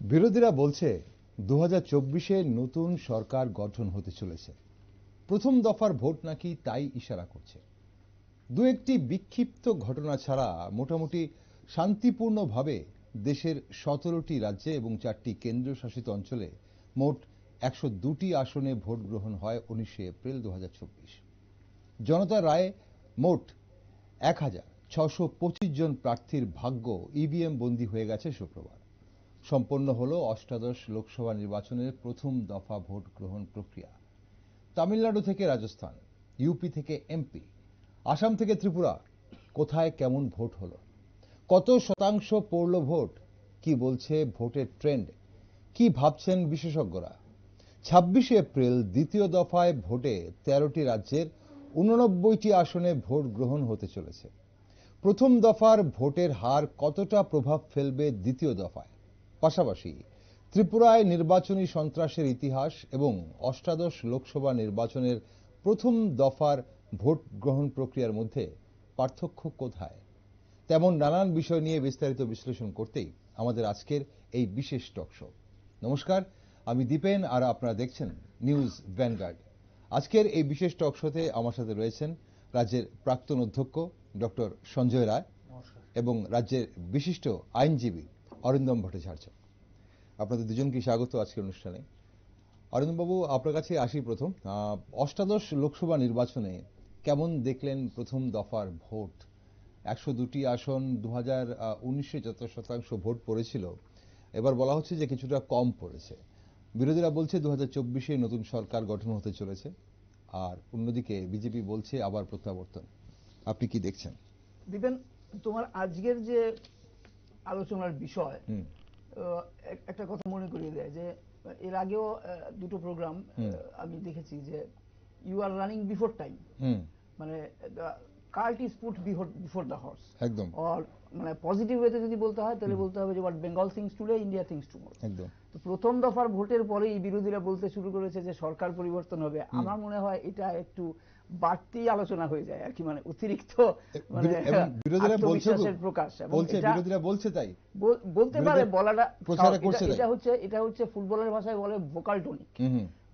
বিরোধীরা বলছে 2024-এ নতুন সরকার গঠন হতে চলেছে। প্রথম দফার ভোট নাকি তাই ইশারা করছে। দু একটি বিক্ষিপ্ত ঘটনা ছাড়া মোটামুটি শান্তিপূর্ণভাবে দেশের 17টি রাজ্যে এবং 4টি কেন্দ্রীয় শাসিত অঞ্চলে মোট 102টি আসনে ভোট গ্রহণ হয় 19শে এপ্রিল 2024। জনতার রায়ে মোট 1625 জন প্রার্থীর ভাগ্য ইভিএম বন্দী হয়ে গেছে শুক্রবার। সম্পন্ন হল অষ্টাদশ লোকসভা নির্বাচনের প্রথম দফা ভোট গ্রহণ প্রক্রিয়া। তামিলনাড়ু থেকে রাজস্থান, ইউপি থেকে এমপি, আসাম থেকে ত্রিপুরা, কোথায় কেমন ভোট হলো, কত শতাংশ পড়ল ভোট, কি বলছে ভোটের ট্রেন্ড, কি ভাবছেন বিশেষজ্ঞরা। 26শে এপ্রিল দ্বিতীয় দফায় ভোটে 13টি রাজ্যের 89টি আসনে ভোট গ্রহণ হতে চলেছে। প্রথম দফার ভোটের হার কতটা প্রভাব ফেলবে দ্বিতীয় দফায়, পাশাপাশি ত্রিপুরায় নির্বাচনী সন্ত্রাসের ইতিহাস এবং অষ্টাদশ লোকসভা নির্বাচনের প্রথম দফার ভোট গ্রহণ প্রক্রিয়ার মধ্যে পার্থক্য কোথায়, তেমন নানান বিষয় নিয়ে বিস্তারিত বিশ্লেষণ করতেই আমাদের আজকের এই বিশেষ টক শো। নমস্কার, আমি দীপেন আর আপনারা দেখছেন নিউজ ভ্যানগার্ড। আজকের এই বিশেষ টক শোতে আমার সাথে রয়েছেন রাজ্যের প্রাক্তন অধ্যক্ষ ডক্টর সঞ্জয় রায় এবং রাজ্যের বিশিষ্ট আইনজীবী অরিন্দম ভট্টাচার্য। আপনাদের দুজনকে স্বাগত আজকের অনুষ্ঠানে। অরিন্দমবাবু, আপনার কাছে আসি প্রথম। অষ্টাদশ লোকসভা নির্বাচনে কেমন দেখলেন প্রথম দফার ভোট? 102টি আসন, 2019-এ যত শতাংশ ভোট পড়েছিল, এবার বলা হচ্ছে যে কিছুটা কম পড়েছে। বিরোধীরা বলছে 2024-এ নতুন সরকার গঠন হতে চলেছে, আর অন্যদিকে বিজেপি বলছে আবার প্রত্যাবর্তন। আপনি কি দেখছেন? দীপেন, তোমার আজকের যে আলোচনার বিষয় একটা কথা মনে করিয়ে দেয় যে এর আগেও দুটো প্রোগ্রাম আমি দেখেছি যে you are running before time, মানে cart is put before the horse. একদম। আর মানে পজিটিভ ওয়েতে যদি বলতে হয় তাহলে বলতে হবে যে what Bengal things today, India things tomorrow. একদম। তো প্রথম দফার ভোটের পরেই বিরোধীরা বলতে শুরু করেছে যে সরকার পরিবর্তন হবে। আমার মনে হয় এটা একটু বাড়তি আলোচনা হয়ে যায় আর কি, মানে অতিরিক্ত আত্মবিশ্বাসের প্রকাশ। বিরোধীরা বলছে তাই বলতে পারে, বলাটা এটা হচ্ছে ফুটবলের ভাষায় বলে ভোকাল টনিক।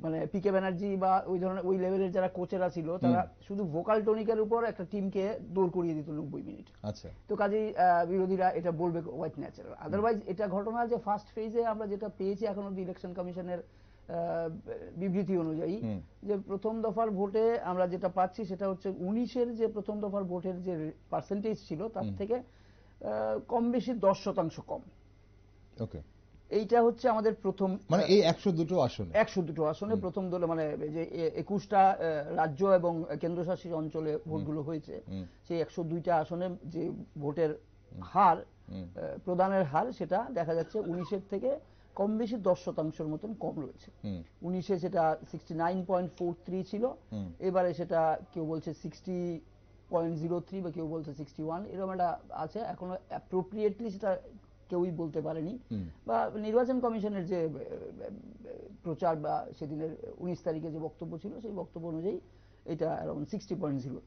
মানে পিকে ব্যানার্জি বা ওই ধরনের ওই লেভেলের যারা কোচেরা ছিল তারা শুধু ভোকাল টনিকের উপর একটা টিমকে দৌড় করিয়ে দিত 90 মিনিট। আচ্ছা, তো কাজেই বিরোধীরা এটা বলবে হোয়াইট ন্যাচারাল। আদারওয়াইজ এটা ঘটনা যে ফার্স্ট ফেজে আমরা যেটা পেয়েছি এখন অব্দি ইলেকশন কমিশনের বিবৃতি অনুযায়ী, যে প্রথম দফার ভোটে আমরা যেটা পাচ্ছি সেটা হচ্ছে 19-এর যে প্রথম দফার ভোটের যে পার্সেন্টেজ ছিল তার থেকে কম বেশি 10% কম। ওকে, এইটা হচ্ছে আমাদের প্রথম, মানে এই 102টো আসনে প্রথম দলে, মানে যে 21টা রাজ্য এবং কেন্দ্রশাসিত অঞ্চলে ভোটগুলো হয়েছে, সেই 102টা আসনে যে ভোটের হার, প্রদানের হার, সেটা দেখা যাচ্ছে 19-এর থেকে কম বেশি 10%-এর মতন কম রয়েছে। 19-এ সেটা 69.43 ছিল, এবারে সেটা কেউ বলছে 60.03 বা কেউ বলছে 61, এরকম একটা আছে। এখনো অ্যাপ্রোপ্রিয়েটলি সেটা কেউই বলতে পারেনি, বা নির্বাচন কমিশনের যে প্রচার বা সেদিনের 19 তারিখে যে বক্তব্য ছিল সেই বক্তব্য অনুযায়ী এটা অ্যারাউন্ড 60.03।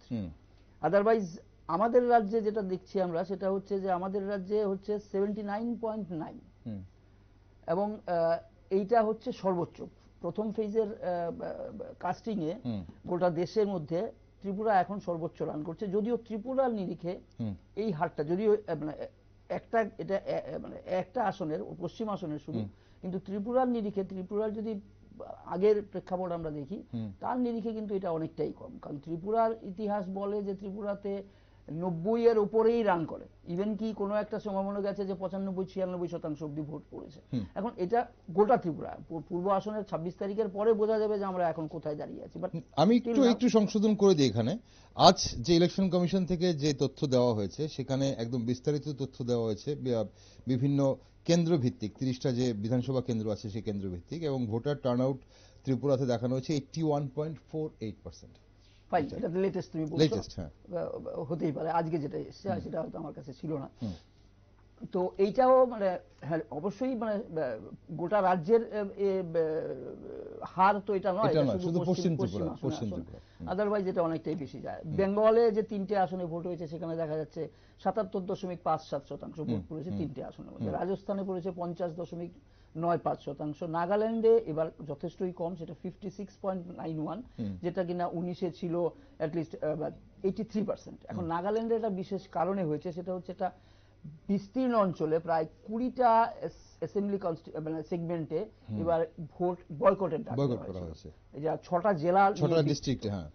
আদারওয়াইজ আমাদের রাজ্যে যেটা দেখছি আমরা সেটা হচ্ছে যে আমাদের রাজ্যে হচ্ছে 79.9, এবং এইটা হচ্ছে সর্বোচ্চ। প্রথম ফেজের কাস্টিং এ গোটা দেশের মধ্যে ত্রিপুরা এখন সর্বোচ্চ রান করছে, যদিও ত্রিপুরার নিরিখে এই হারটা, যদিও একটা আসনের, পশ্চিম আসনের শুধু, কিন্তু ত্রিপুরার নিরিখে, ত্রিপুরার যদি আগের প্রেক্ষাপট আমরা দেখি তার নিরিখে কিন্তু এটা অনেকটাই কম। কারণ ত্রিপুরার ইতিহাস বলে যে ত্রিপুরাতে 90-এর উপরেই রান করে, ইভেন কি কোনো একটা সময় মনে গেছে যে 95-96% অব্দি ভোট পড়েছে। এখন এটা গোটা ত্রিপুরা, পূর্ব আসনের 26 তারিখের পরে বোঝা যাবে যে আমরা এখন কোথায় দাঁড়িয়ে আছি। বাট আমি একটু সংশোধন করে দিই এখানে। আজ যে ইলেকশন কমিশন থেকে যে তথ্য দেওয়া হয়েছে সেখানে একদম বিস্তারিত তথ্য দেওয়া হয়েছে, বিভিন্ন কেন্দ্র ভিত্তিক, 30টা যে বিধানসভা কেন্দ্র আছে সেই কেন্দ্র ভিত্তিক, এবং ভোটার টার্নআউট ত্রিপুরাতে দেখানো হয়েছে 81.48%। ফাইন, এটা লেটেস্ট তুমি বলছো, হতেই পারে আজকে যেটা এসেছে সেটা হয়তো আমার কাছে ছিল না। তো এইটাও মানে হ্যাঁ অবশ্যই মানে গোটা রাজ্যের হার তো এটা নয়, শুধু পশ্চিম ত্রিপুরা, আদারওয়াইজ এটা অনেকটাই বেশি যায়। বেঙ্গলে যে 3টে আসনে ভোট হয়েছে সেখানে দেখা যাচ্ছে 77.57% ভোট পড়েছে 3টে আসনের মধ্যে। রাজস্থানে পড়েছে 50.95%। নাগাল্যান্ডে এবার যথেষ্টই কম, সেটা 56.91, যেটা কিনা 19-এ ছিল অ্যাটলিস্ট 83%। এখন নাগাল্যান্ডে এটা বিশেষ কারণে হয়েছে, সেটা হচ্ছে এটা বিস্তীর্ণ অঞ্চলে প্রায় 20টা অ্যাসেম্বলি মানে সেগমেন্টে এবার ভোট বয়কটের ডাক দেওয়া হয়েছে। এই যে 6টা জেলা, 6টা ডিস্ট্রিক্ট, হ্যাঁ,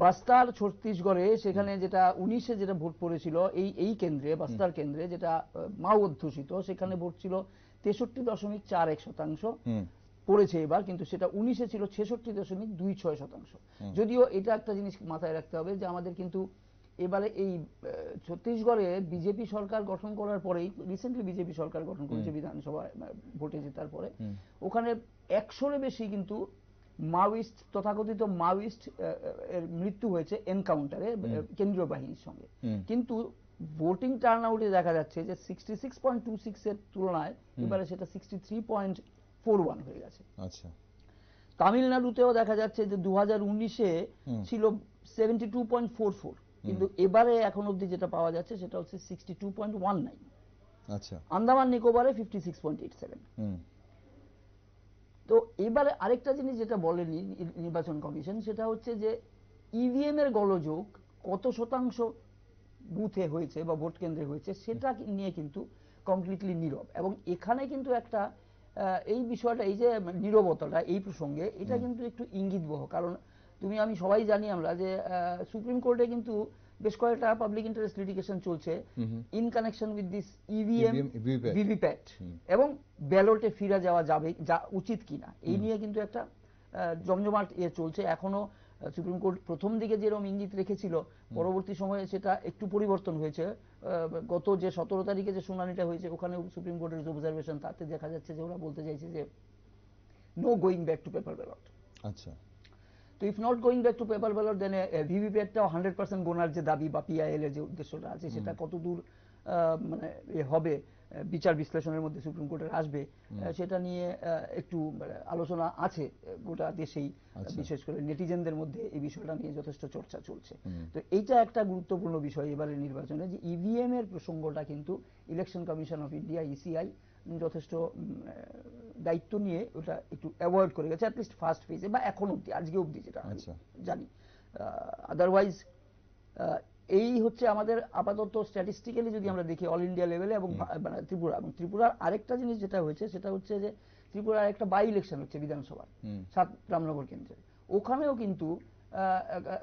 বাস্তার ছত্তিশগড়ে, সেখানে যেটা 19-এ যেটা ভোট পড়েছিল এই কেন্দ্রে, বাস্তার কেন্দ্রে যেটা মাও অধ্যুষিত, সেখানে ভোট ছিল 63.41% পড়েছে এবার, কিন্তু সেটা 19-এ ছিল 66.26%। যদিও এটা একটা জিনিস মাথায় রাখতে হবে যে আমাদের কিন্তু এবারে এই ছত্তিশগড়ে বিজেপি সরকার গঠন করার পরেই, রিসেন্টলি বিজেপি সরকার গঠন করেছে বিধানসভা ভোটে জেতার পরে, ওখানে 100-এর বেশি কিন্তু মাওয়িস্ট, তথাকথিত মাওয়িস্ট এর মৃত্যু হয়েছে এনকাউন্টারে কেন্দ্রীয় বাহিনীর সঙ্গে। কিন্তু ভোটিং টার্ন আউটে দেখা যাচ্ছে যে 66.26 এর তুলনায় এবারে সেটা 63.41 হয়ে গেছে। আচ্ছা, তামিলনাড়ুতেও দেখা যাচ্ছে যে 2019-এ ছিল 72.44, কিন্তু এবারে এখন অবধি যেটা পাওয়া যাচ্ছে সেটা হচ্ছে 62.19। আচ্ছা, আন্দামান নিকোবরে 56.87। তো এবারে আরেকটা জিনিস যেটা বলেনি নির্বাচন কমিশন, সেটা হচ্ছে যে ইভিএম এর গোলযোগ কত শতাংশ বুথে হয়েছে বা ভোট কেন্দ্রে হয়েছে সেটা নিয়ে কিন্তু কমপ্লিটলি নীরব। এবং এখানে কিন্তু একটা এই বিষয়টা, এই যে নীরবতাটা এই প্রসঙ্গে, এটা কিন্তু একটু ইঙ্গিতবহ। কারণ আমি সবাই জানি আমরা যে সুপ্রিম কোর্টে কিন্তু বেশ কয়েকটা পাবলিক ইন্টারেস্ট লিটিগেশন চলছে in connection with this EVM VVPAT এবং ব্যালটে ফিরে যাওয়া যাবে যা উচিত কিনা, এই নিয়ে কিন্তু একটা জমজমাট চলছে। এখনো সুপ্রিম কোর্ট প্রথম দিকে যেরকম ইঙ্গিত রেখেছিল, পরবর্তী সময়ে সেটা একটু পরিবর্তন হয়েছে। গত যে 17 তারিখে যে শুনানিটা হয়েছে, ওখানে সুপ্রিম কোর্টের যে অবজারভেশন, তাতে দেখা যাচ্ছে যে ওরা বলতে চাইছে যে no going back to paper ballot. আচ্ছা, তো if not going back to paper ballot, then ভিভিপ্যাটটাও 100% গোনার যে দাবি বা পিআইএল এর যে উদ্দেশ্যটা আছে, সেটা কতদূর মানে হবে বিচার বিশ্লেষণের মধ্যে সুপ্রিম কোর্টের আসবে, সেটা নিয়ে একটু আলোচনা আছে গোটা দেশেই, বিশেষ করে নেটিজেনদের মধ্যে এই বিষয়টা নিয়ে যথেষ্ট চর্চা চলছে। তো এইটা একটা গুরুত্বপূর্ণ বিষয় এবারের নির্বাচনে, যে ইভিএম এর প্রসঙ্গটা কিন্তু election commission of India, ECI, যথেষ্ট দায়িত্ব নিয়ে ওটা একটু অ্যাভয়েড করে গেছে, অ্যাটলিস্ট ফার্স্ট ফেজে বা এখন অব্দি, আজকে অব্দি যেটা জানি। আদারওয়াইজ এই হচ্ছে আমাদের আপাতত স্ট্যাটিস্টিক্যালি যদি আমরা দেখি অল ইন্ডিয়া লেভেলে এবং ত্রিপুরা। এবং ত্রিপুরার আরেকটা জিনিস যেটা হয়েছে সেটা হচ্ছে যে ত্রিপুরার একটা বাই ইলেকশন হচ্ছে বিধানসভার 7 রামনগর কেন্দ্রে। ওখানেও কিন্তু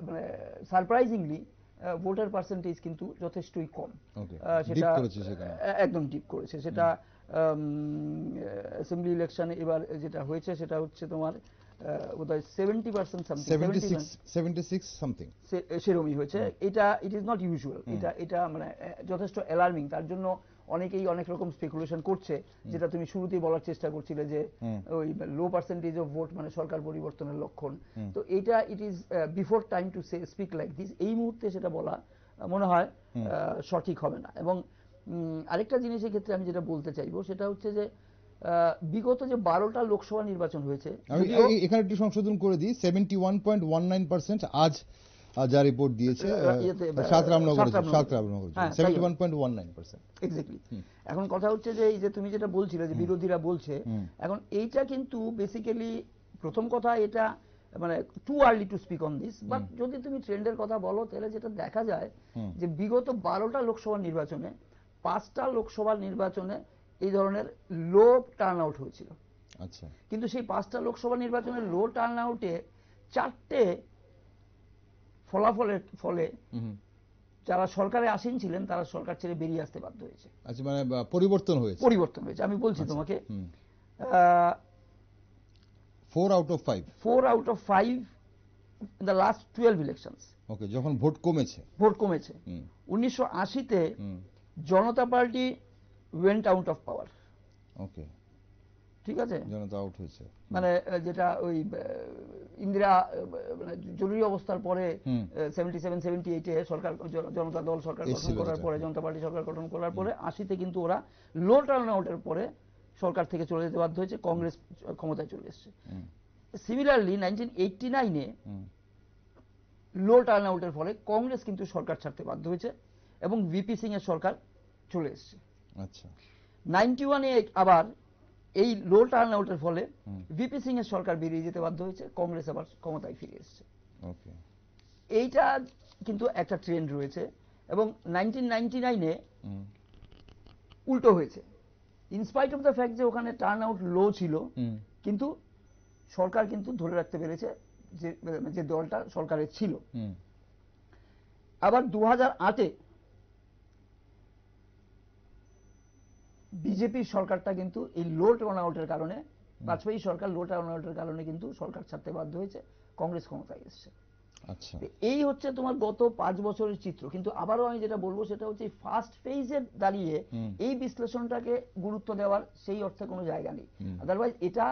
মানে সারপ্রাইজিংলি ভোটার পার্সেন্টেজ কিন্তু যথেষ্টই কম, সেটা একদম ডিপ করেছে। সেটা অ্যাসেম্বলি ইলেকশনে এবার যেটা হয়েছে সেটা হচ্ছে তোমার বোধহয় 70% সামথিং, 76 সামথিং সেরকমই হয়েছে। এটা ইট ইজ নট ইউজুয়াল, এটা মানে যথেষ্ট অ্যালার্মিং। তার জন্য অনেকেই অনেক রকম স্পেকুলেশন করছে, যেটা তুমি শুরুতেই বলার চেষ্টা করছিলে যে ওই লো পার্সেন্টেজ অফ ভোট মানে সরকার পরিবর্তনের লক্ষণ। তো এটা it is before time to say speak like this, এই মুহূর্তে সেটা বলা মনে হয় সঠিক হবে না। এবং আরেকটা জিনিসের ক্ষেত্রে আমি যেটা বলতে চাইবো সেটা হচ্ছে যে বিগত যে 12টা লোকসভা নির্বাচন হয়েছে, এখানে একটু সংশোধন করে দিই, 71.19% আজ যা রিপোর্ট দিয়েছে 7 রামনগর 71.19%। এক্স্যাক্টলি। এখন কথা হচ্ছে যে এই যে তুমি যেটা বলছিলে যে বিরোধীরা বলছে, এখন এইটা কিন্তু বেসিক্যালি প্রথম কথা, এটা মানে too early to speak on this, but যদি তুমি ট্রেন্ডের কথা বলো তাহলে যেটা দেখা যায় যে বিগত 12টা লোকসভা নির্বাচনে 5টা লোকসভা নির্বাচনে এই ধরনের লো টার্ন আউট হয়েছিল। আচ্ছা, কিন্তু সেই 5টা লোকসভা নির্বাচনের লো টার্ন আউটে 4টে ফলাফলের ফলে যারা সরকারে আসীন ছিলেন তারা সরকার ছেড়ে বেরিয়ে আসতে বাধ্য হয়েছে। আচ্ছা, মানে পরিবর্তন হয়েছে। আমি বলছি তোমাকে 4 out of 5 in the last 12 elections। ওকে, যখন ভোট কমেছে 1980-তে Janata party went out of power। Okay, ঠিক আছে, জনতা আউট হয়েছে, মানে যেটা ওই ইন্দিরা মানে জরুরি অবস্থার পরে 77-78 সরকার জনতা দল সরকার গঠন করার পরে, জনতা পার্টি সরকার গঠন করার পরে 80-তে কিন্তু ওরা লো টার্ন আউটের পরে সরকার থেকে চলে যেতে বাধ্য হয়েছে, কংগ্রেস ক্ষমতায় চলে এসেছে। সিমিলারলি 1989-এ লো টার্ন আউটের ফলে কংগ্রেস কিন্তু সরকার ছাড়তে বাধ্য হয়েছে এবং ভিপি সিং এর সরকার চলে এসেছে। আচ্ছা, 91-এ আবার এই লো টার্ন আউটের ফলে ভিপি সিং এর সরকার বেরিয়ে যেতে বাধ্য হয়েছে, কংগ্রেস আবার ক্ষমতায় ফিরে এসেছে। এইটা কিন্তু একটা ট্রেন্ড রয়েছে। এবং 1999-এ উল্টো হয়েছে, ইনস্পাইট অফ দ্য ফ্যাক্ট যে ওখানে টার্ন আউট লো ছিল, কিন্তু সরকার কিন্তু ধরে রাখতে পেরেছে যে দলটা সরকারের ছিল। আবার 2008-এ বিজেপির সরকারটা কিন্তু এই লো টার্ন আউটের কারণে, বাজপেয়ী সরকার লো টার্ন আউটের কারণে কিন্তু সরকার ছাড়তে বাধ্য হয়েছে, কংগ্রেস ক্ষমতায় এসেছে। আচ্ছা, এই হচ্ছে তোমার গত 5 বছরের চিত্র। কিন্তু আবারও আমি যেটা বলবো সেটা হচ্ছে ফার্স্ট ফেজে দাঁড়িয়ে এই বিশ্লেষণটাকে গুরুত্ব দেওয়ার সেই অর্থে কোনো জায়গা নেই। আদারওয়াইজ এটা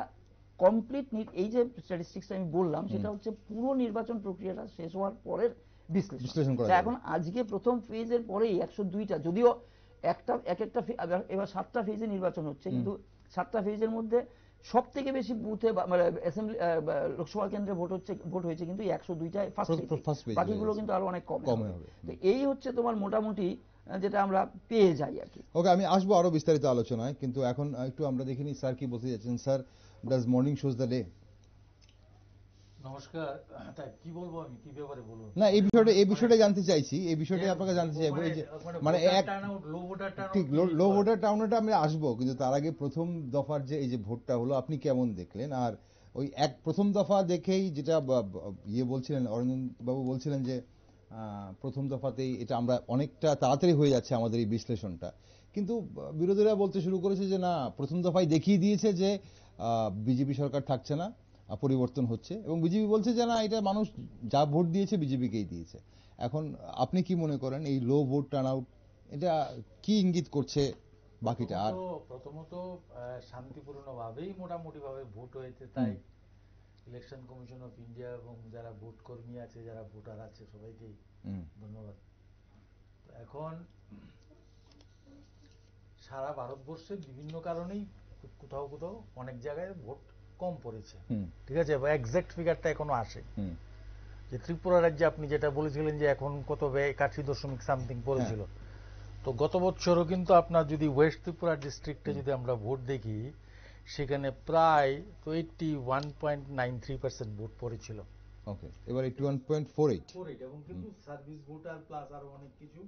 কমপ্লিট এই যে স্ট্যাটিস্টিক্স আমি বললাম সেটা হচ্ছে পুরো নির্বাচন প্রক্রিয়াটা শেষ হওয়ার পরের বিশ্লেষণ। এখন আজকে প্রথম ফেজের পরেই 102টা, যদিও একটা এবার 7টা ফেজে নির্বাচন হচ্ছে, কিন্তু 7টা ফেজের মধ্যে সব থেকে বেশি বুথে মানে অ্যাসেম্বলি লোকসভা কেন্দ্রে ভোট হয়েছে কিন্তু 102টায় ফার্স্ট ফেজ, বাকিগুলো কিন্তু আরো অনেক কম হবে। তো এই হচ্ছে তোমার মোটামুটি যেটা আমরা পেয়ে যাই আর কি। ওকে, আমি আসবো আরো বিস্তারিত আলোচনায়, কিন্তু এখন একটু আমরা দেখিনি স্যার কি বলতে যাচ্ছেন। Sir, does morning shows the day? নমস্কার। তাই কি বলবো, আমি কি ব্যাপারে বলবো না, এই বিষয়টা জানতে চাইছি, এই বিষয়টা আপনাকে জানতে চাইবো। এই যে মানে ঠিক লো ভোটার টার্নআউটে আমরা আসবো, কিন্তু তার আগে প্রথম দফার যে এই যে ভোটটা হলো আপনি কেমন দেখলেন? আর ওই প্রথম দফা দেখেই যেটা বলছিলেন, অরবিন্দ বাবু বলছিলেন যে প্রথম দফাতেই এটা আমরা অনেকটা তাড়াতাড়ি হয়ে যাচ্ছে আমাদের এই বিশ্লেষণটা, কিন্তু বিরোধীরা বলতে শুরু করেছে যে না, প্রথম দফায় দেখিয়ে দিয়েছে যে বিজেপি সরকার থাকছে না, পরিবর্তন হচ্ছে, এবং বিজেপি বলছে যে না, এটা মানুষ যা ভোট দিয়েছে বিজেপিকেই দিয়েছে। এখন আপনি কি মনে করেন এই লো ভোট টার্নআউট এটা কি ইঙ্গিত করছে বাকিটা? আর প্রথমত শান্তিপূর্ণভাবেই মোটামুটি ভাবে ভোট হয়েছে, তাই ইলেকশন কমিশন অফ ইন্ডিয়া এবং যারা ভোট কর্মী আছে, যারা ভোটার আছে, সবাইকেই ধন্যবাদ। এখন সারা ভারতবর্ষে বিভিন্ন কারণেই কোথাও কোথাও অনেক জায়গায় ভোট কম পড়েছে, ঠিক আছে, এক্সাক্ট ফিগারটা এখনো আসে। যে ত্রিপুরা রাজ্যে আপনি যেটা বলেছিলেন যে এখন কত 81.something পড়েছিল, তো গত বছরও কিন্তু আপনার যদি ওয়েস্ট ত্রিপুরা ডিস্ট্রিক্টে যদি আমরা ভোট দেখি, সেখানে প্রায় তো 81.93% ভোট পড়েছিল। ওকে, এবার 81.48 এবং কিন্তু সার্ভিস ভোটার প্লাস আরো অনেক কিছু,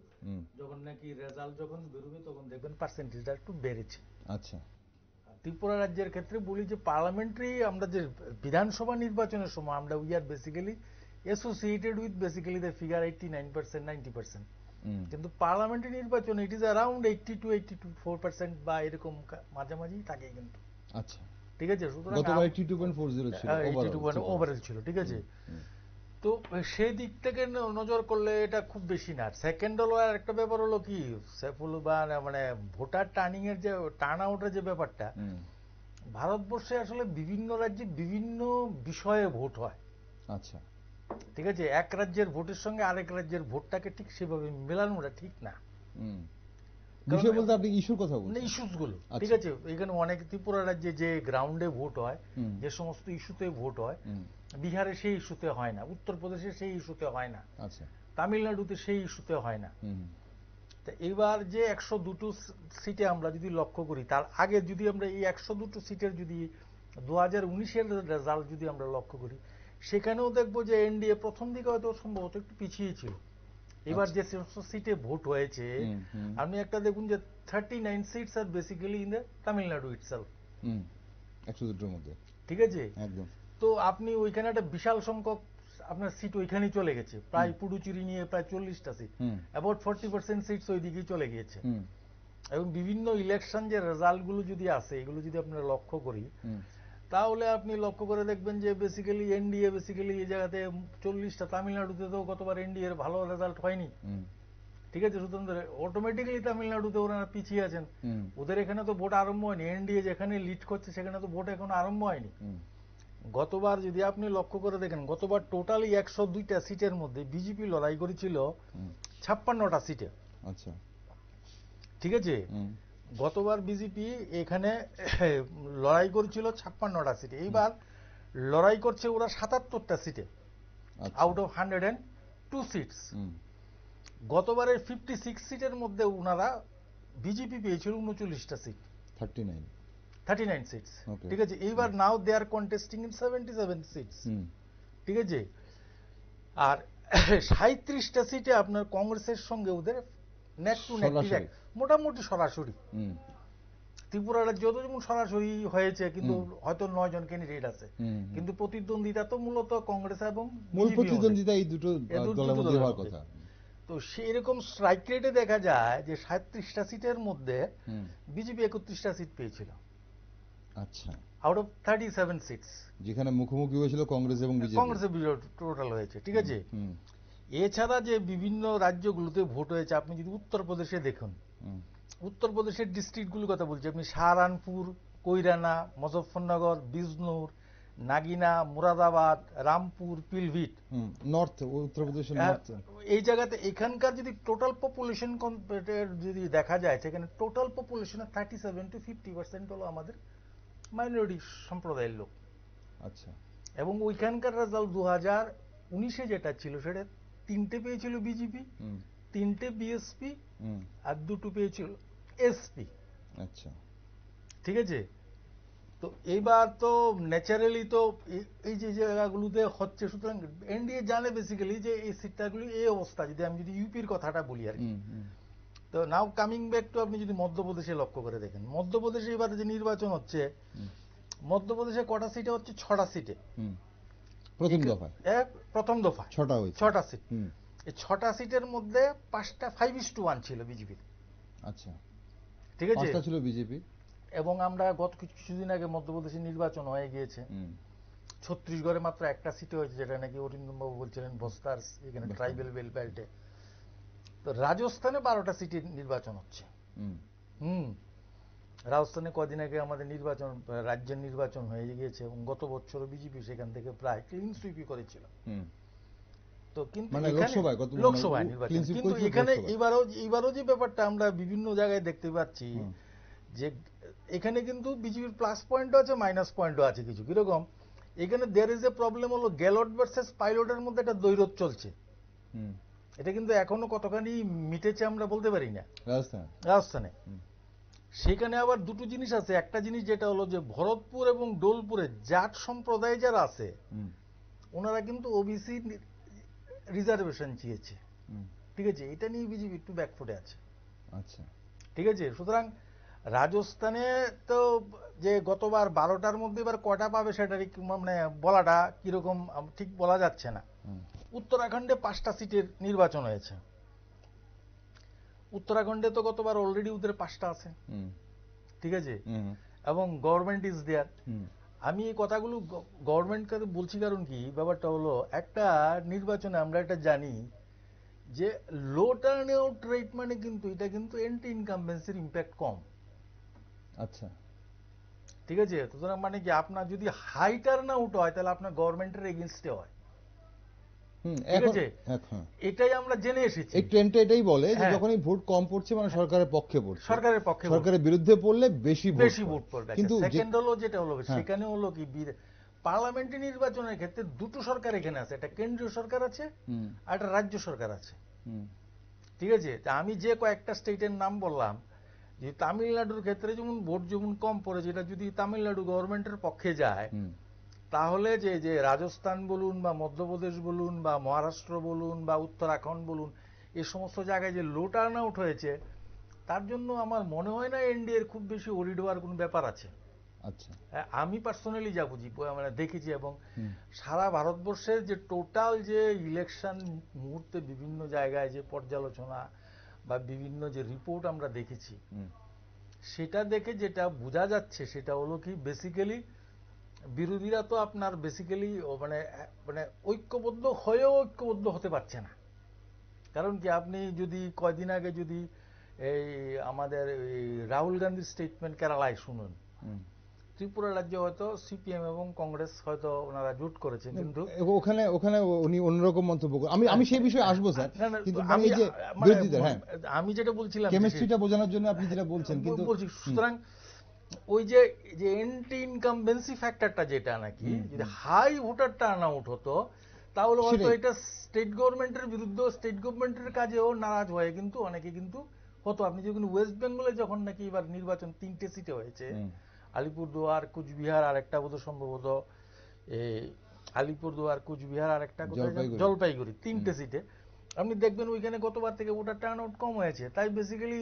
যখন নাকি রেজাল্ট যখন বেরোবে তখন দেখবেন পার্সেন্টেজটা একটু বেড়েছে। আচ্ছা, ত্রিপুরা রাজ্যের ক্ষেত্রে বলি যে পার্লামেন্টারি, আমরা যে বিধানসভা নির্বাচনের সময় আমরা we are basically associated with basically the figure 89%, 90%, কিন্তু পার্লামেন্টারি নির্বাচন ইট ইজ অ্যারাউন্ড 82-84% বা এরকম মাঝামাঝি থাকে কিন্তু। আচ্ছা, ঠিক আছে, সুতরাং গতবার 82.40 ছিল, 82 ওভারঅল ছিল, ঠিক আছে। তো সেই দিক থেকে নজর করলে এটা খুব বেশি না। সেকেন্ড হলো আর একটা ব্যাপার হলো কি, সাইফুল মানে ভোটার টার্নিং এর যে টার্ন আউটের যে ব্যাপারটা, ভারতবর্ষে আসলে বিভিন্ন রাজ্যে বিভিন্ন বিষয়ে ভোট হয়। আচ্ছা, ঠিক আছে, এক রাজ্যের ভোটের সঙ্গে আরেক রাজ্যের ভোটটাকে ঠিক সেভাবে মেলানোটা ঠিক না। বিষয় বলতে আপনি ইস্যুর কথা বলছেন? ইস্যুস গুলো, ঠিক আছে, এখানে অনেক ত্রিপুরা রাজ্যে যে গ্রাউন্ডে ভোট হয়, যে সমস্ত ইস্যুতে ভোট হয়, বিহারে সেই ইস্যুতে হয় না, উত্তরপ্রদেশে সেই ইস্যুতে হয় না, আচ্ছা, তামিলনাড়ুতে সেই ইস্যুতে হয় না। এবার যে 102 সিটে আমরা যদি লক্ষ্য করি, তার আগে যদি আমরা এই 102 সিটের যদি 2019-এর রেজাল্ট যদি আমরা লক্ষ্য করি, সেখানেও দেখবো যে এনডিএ প্রথম দিকে হয়তো সম্ভবত একটু পিছিয়ে ছিল। এবার যে সমস্ত সিটে ভোট হয়েছে, আপনি একটা দেখুন যে 39 সিটস আর basically in the Tamil Nadu itself, 102-র মধ্যে, ঠিক আছে, একদম। তো আপনি ওইখানে একটা বিশাল সংখ্যক আপনার সিট ওইখানেই চলে গেছে, প্রায় পুডুচেরি নিয়ে প্রায় 40টা সিট, অ্যাবাউট 40% সিটস ওই দিকেই চলে গিয়েছে। এবং বিভিন্ন ইলেকশন যে রেজাল্ট গুলো যদি আসে, এগুলো যদি আপনারা লক্ষ্য করি, তাহলে আপনি লক্ষ্য করে দেখবেন যে বেসিক্যালি এনডিএ বেসিক্যালি এই জায়গাতে 40টা, তামিলনাড়ুতে তো গতবার এনডিএ এর ভালো রেজাল্ট হয়নি, ঠিক আছে, সুতরাং অটোমেটিক্যালি তামিলনাড়ুতে ওরা পিছিয়ে আছেন। ওদের এখানে তো ভোট আরম্ভ হয়নি, এনডিএ যেখানে লিড করছে সেখানে তো ভোট এখনো আরম্ভ হয়নি। গতবার যদি আপনি লক্ষ্য করে দেখেন, গতবার টোটালি 102টা সিটের মধ্যে বিজেপি লড়াই করেছিল 56টা সিটে। আচ্ছা, ঠিক আছে, গতবার বিজেপি এখানে লড়াই করেছিল 56টা সিটে, এইবার লড়াই করছে ওরা 77টা সিটে আউট অফ 102 সিটস। গতবারের 56 সিটের মধ্যে ওনারা বিজেপি পেয়েছিল 39টা সিট, 39 সিটস। ঠিক আছে, এইবার নাও দে আর কন্টেস্টিং ইন 77 সিটস। ঠিক আছে, আর 37টা সিটে আপনার কংগ্রেসের সঙ্গে ওদের নেক টু নেক ডিরেক্ট, মোটামুটি সরাসরি। ত্রিপুরা রাজ্য তো যেমন সরাসরি হয়েছে, কিন্তু হয়তো 9 জন ক্যান্ডিডেট আছে, কিন্তু প্রতিদ্বন্দ্বিতা তো মূলত কংগ্রেস এবং মূল প্রতিদ্বন্দ্বিতা এই দুটো দলের মধ্যে হওয়ার কথা। তো সেরকম স্ট্রাইক রেটে দেখা যায় যে 37টা সিটের মধ্যে বিজেপি 31টা সিট পেয়েছিল। আচ্ছা, আউট অফ 37 সিটস, যেখানে মুখোমুখি হয়েছিল কংগ্রেস এবং বিজেপি, কংগ্রেসের টোটাল হয়েছে। ঠিক আছে, এছাড়া যে বিভিন্ন রাজ্যগুলোতে ভোট হয়েছে, আপনি যদি উত্তরপ্রদেশে দেখুন, উত্তরপ্রদেশের ডিস্ট্রিক্টগুলোর কথা বলছি, আপনি সাহারানপুর, কৈরানা, মুজফ্ফরনগর, বিজনোর, নাগিনা, মুরাদাবাদ, রামপুর, পিলভিট, নর্থ উত্তরপ্রদেশের নর্থ, এই জায়গাতে এখানকার যদি টোটাল পপুলেশন যদি দেখা যায়, সেখানে টোটাল পপুলেশনের 37 to 50% হলো আমাদের মাইনরিটি সম্প্রদায়ের লোক। আচ্ছা, এবং ওইখানকার রেজাল্ট 2019-এ যেটা ছিল, সেটা 3টে পেয়েছিল বিজেপি, 3টে বিএসপি, আর 2টো পেয়েছিল এসপি। আচ্ছা, ঠিক আছে, তো এইবার তো ন্যাচারালি তো এই যে জায়গাগুলোতে হচ্ছে, সুতরাং এনডিএ জানে বেসিক্যালি যে এই সিটটাগুলি এই অবস্থা। যদি আমি যদি ইউপির কথাটা বলি আর কি, তো নাও কামিং ব্যাক টু, আপনি যদি মধ্যপ্রদেশে লক্ষ্য করে দেখেন, মধ্যপ্রদেশে এবার যে নির্বাচন হচ্ছে, মধ্যপ্রদেশে কটা সিটে হচ্ছে? 6টা সিটে। প্রথম দফা 6টা সিট। এই 6টা সিটের মধ্যে 5টা 5:1 ছিল বিজেপির। আচ্ছা, ঠিক আছে, 5টা ছিল বিজেপি। এবং আমরা গত কিছুদিন আগে মধ্যপ্রদেশে নির্বাচন হয়ে গিয়েছে, ছত্তিশগড়ে মাত্র একটা সিটে হয়েছে, যেটা নাকি অরিন্দম বাবু বলছিলেন বস্তার, এখানে ট্রাইবেল বেল্টে। তো রাজস্থানে 12টা সিটের নির্বাচন হচ্ছে। রাজস্থানে কদিন আগে আমাদের নির্বাচন, রাজ্যের নির্বাচন হয়ে গিয়েছে, এবং গত বছরও বিজেপি সেখান থেকে প্রায় ক্লিন সুইপই করেছিল। তো কিন্তু লোকসভায় নির্বাচন, কিন্তু এখানে এবারও যে ব্যাপারটা আমরা বিভিন্ন জায়গায় দেখতে পাচ্ছি, যে এখানে কিন্তু বিজেপির প্লাস পয়েন্টও আছে, মাইনাস পয়েন্টও আছে কিছু। কিরকম? এখানে দেয়ার ইজ এ প্রবলেম হলো গ্যালট ভার্সেস পাইলটের মধ্যে একটা দ্বৈরথ চলছে। এটা কিন্তু এখনো কতখানি মিটেছে আমরা বলতে পারি না রাজস্থানে। সেখানে আবার দুটো জিনিস আছে। একটা জিনিস যেটা হলো যে ভরতপুর এবং ডোলপুরে জাট সম্প্রদায় যারা আছে, ওনারা কিন্তু ওবিসি রিজার্ভেশন চেয়েছে। ঠিক আছে, এটা নিয়ে বিজেপি একটু ব্যাকফুটে আছে। আচ্ছা, ঠিক আছে, সুতরাং রাজস্থানে তো যে গতবার 12টার মধ্যে এবার কটা পাবে সেটা মানে বলাটা কিরকম ঠিক বলা যাচ্ছে না। উত্তরাখণ্ডে 5টা সিটের নির্বাচন হয়েছে। উত্তরাখণ্ডে তো গতবার অলরেডি ওদের 5টা আছে। ঠিক আছে, এবং গভর্নমেন্ট ইজ দেয়ার। আমি এই কথাগুলো গভর্নমেন্টকে বলছি কারণ কি, ব্যাপারটা হলো একটা নির্বাচনে আমরা এটা জানি যে লো টার্ন আউট রেট মানে কিন্তু এটা কিন্তু এন্টি ইনকামবেন্সির ইম্প্যাক্ট কম। আচ্ছা, ঠিক আছে, সুতরাং মানে কি আপনার যদি হাই টার্ন আউট হয়, তাহলে আপনার গভর্নমেন্টের এগেইনস্টে হয়। ঠিক আছে, এটাই আমরা জেনে এসেছি। এই ট্রেন্ডটা এটাই বলে যে যখনই ভোট কম পড়ছে মানে সরকারের পক্ষে পড়ছে, সরকারের বিরুদ্ধে পড়লে বেশি ভোট পড়বে। কিন্তু সেকেন্ড হলো যেটা হলো, সেখানে হলো কি পার্লামেন্টারি নির্বাচনের ক্ষেত্রে দুটো সরকার এখানে আছে, একটা কেন্দ্রীয় সরকার আছে আর একটা রাজ্য সরকার আছে। ঠিক আছে, আমি যে কয়েকটা স্টেটের নাম বললাম, যে তামিলনাড়ুর ক্ষেত্রে যেমন ভোট যেমন কম পড়ে, যেটা যদি তামিলনাড়ু গভর্নমেন্টের পক্ষে যায়, তাহলে যে রাজস্থান বলুন বা মধ্যপ্রদেশ বলুন বা মহারাষ্ট্র বলুন বা উত্তরাখণ্ড বলুন, এই সমস্ত জায়গায় যে লো টার্ন আউট হয়েছে, তার জন্য আমার মনে হয় না এনডিএর খুব বেশি ওরিড হওয়ার কোনো ব্যাপার আছে। আচ্ছা, আমি পার্সোনালি যা বুঝি, মানে দেখেছি, এবং সারা ভারতবর্ষের যে টোটাল যে ইলেকশন মুহূর্তে বিভিন্ন জায়গায় যে পর্যালোচনা বা বিভিন্ন যে রিপোর্ট আমরা দেখেছি, সেটা দেখে যেটা বোঝা যাচ্ছে সেটা হলো কি, বেসিক্যালি বিরোধীরা তো আপনার বেসিক্যালি মানে ঐক্যবদ্ধ হয়েও ঐক্যবদ্ধ হতে পারছে না। কারণ কি আপনি যদি কয়দিন আগে যদি এই আমাদের রাহুল গান্ধীর স্টেটমেন্ট কেরালায় শুনুন, ত্রিপুরা রাজ্যে হয়তো সিপিএম এবং কংগ্রেস হয়তো ওনারা জোট করেছে, কিন্তু ওখানে উনি অন্যরকম মন্তব্য করেন। আমি সেই বিষয়ে আসবো স্যার, কিন্তু আমি যেটা বলছিলাম কেমিস্ট্রিটা বোঝানোর জন্য আপনি যেটা বলছেন, কিন্তু বলছি সুতরাং ওই যে এন্টি ইনকামবেন্সি ফ্যাক্টরটা যেটা নাকি যদি হাই ভোটার টার্ন আউট হতো তাহলে হয়তো এটা স্টেট গভর্নমেন্টের বিরুদ্ধে, স্টেট গভর্নমেন্টের কাজেও নারাজ হয়ে কিন্তু অনেকে কিন্তু হতো। আপনি যখন ওয়েস্ট বেঙ্গলে যখন নাকি এবার নির্বাচন 3টে সিটে হয়েছে, আলিপুরদুয়ার, কুচবিহার আর একটা বোধ সম্ভবত আলিপুরদুয়ার, কুচবিহার আর একটা জলপাইগুড়ি, 3টে সিটে আপনি দেখবেন ওইখানে গতবার থেকে ভোটার টার্ন আউট কম হয়েছে। তাই বেসিক্যালি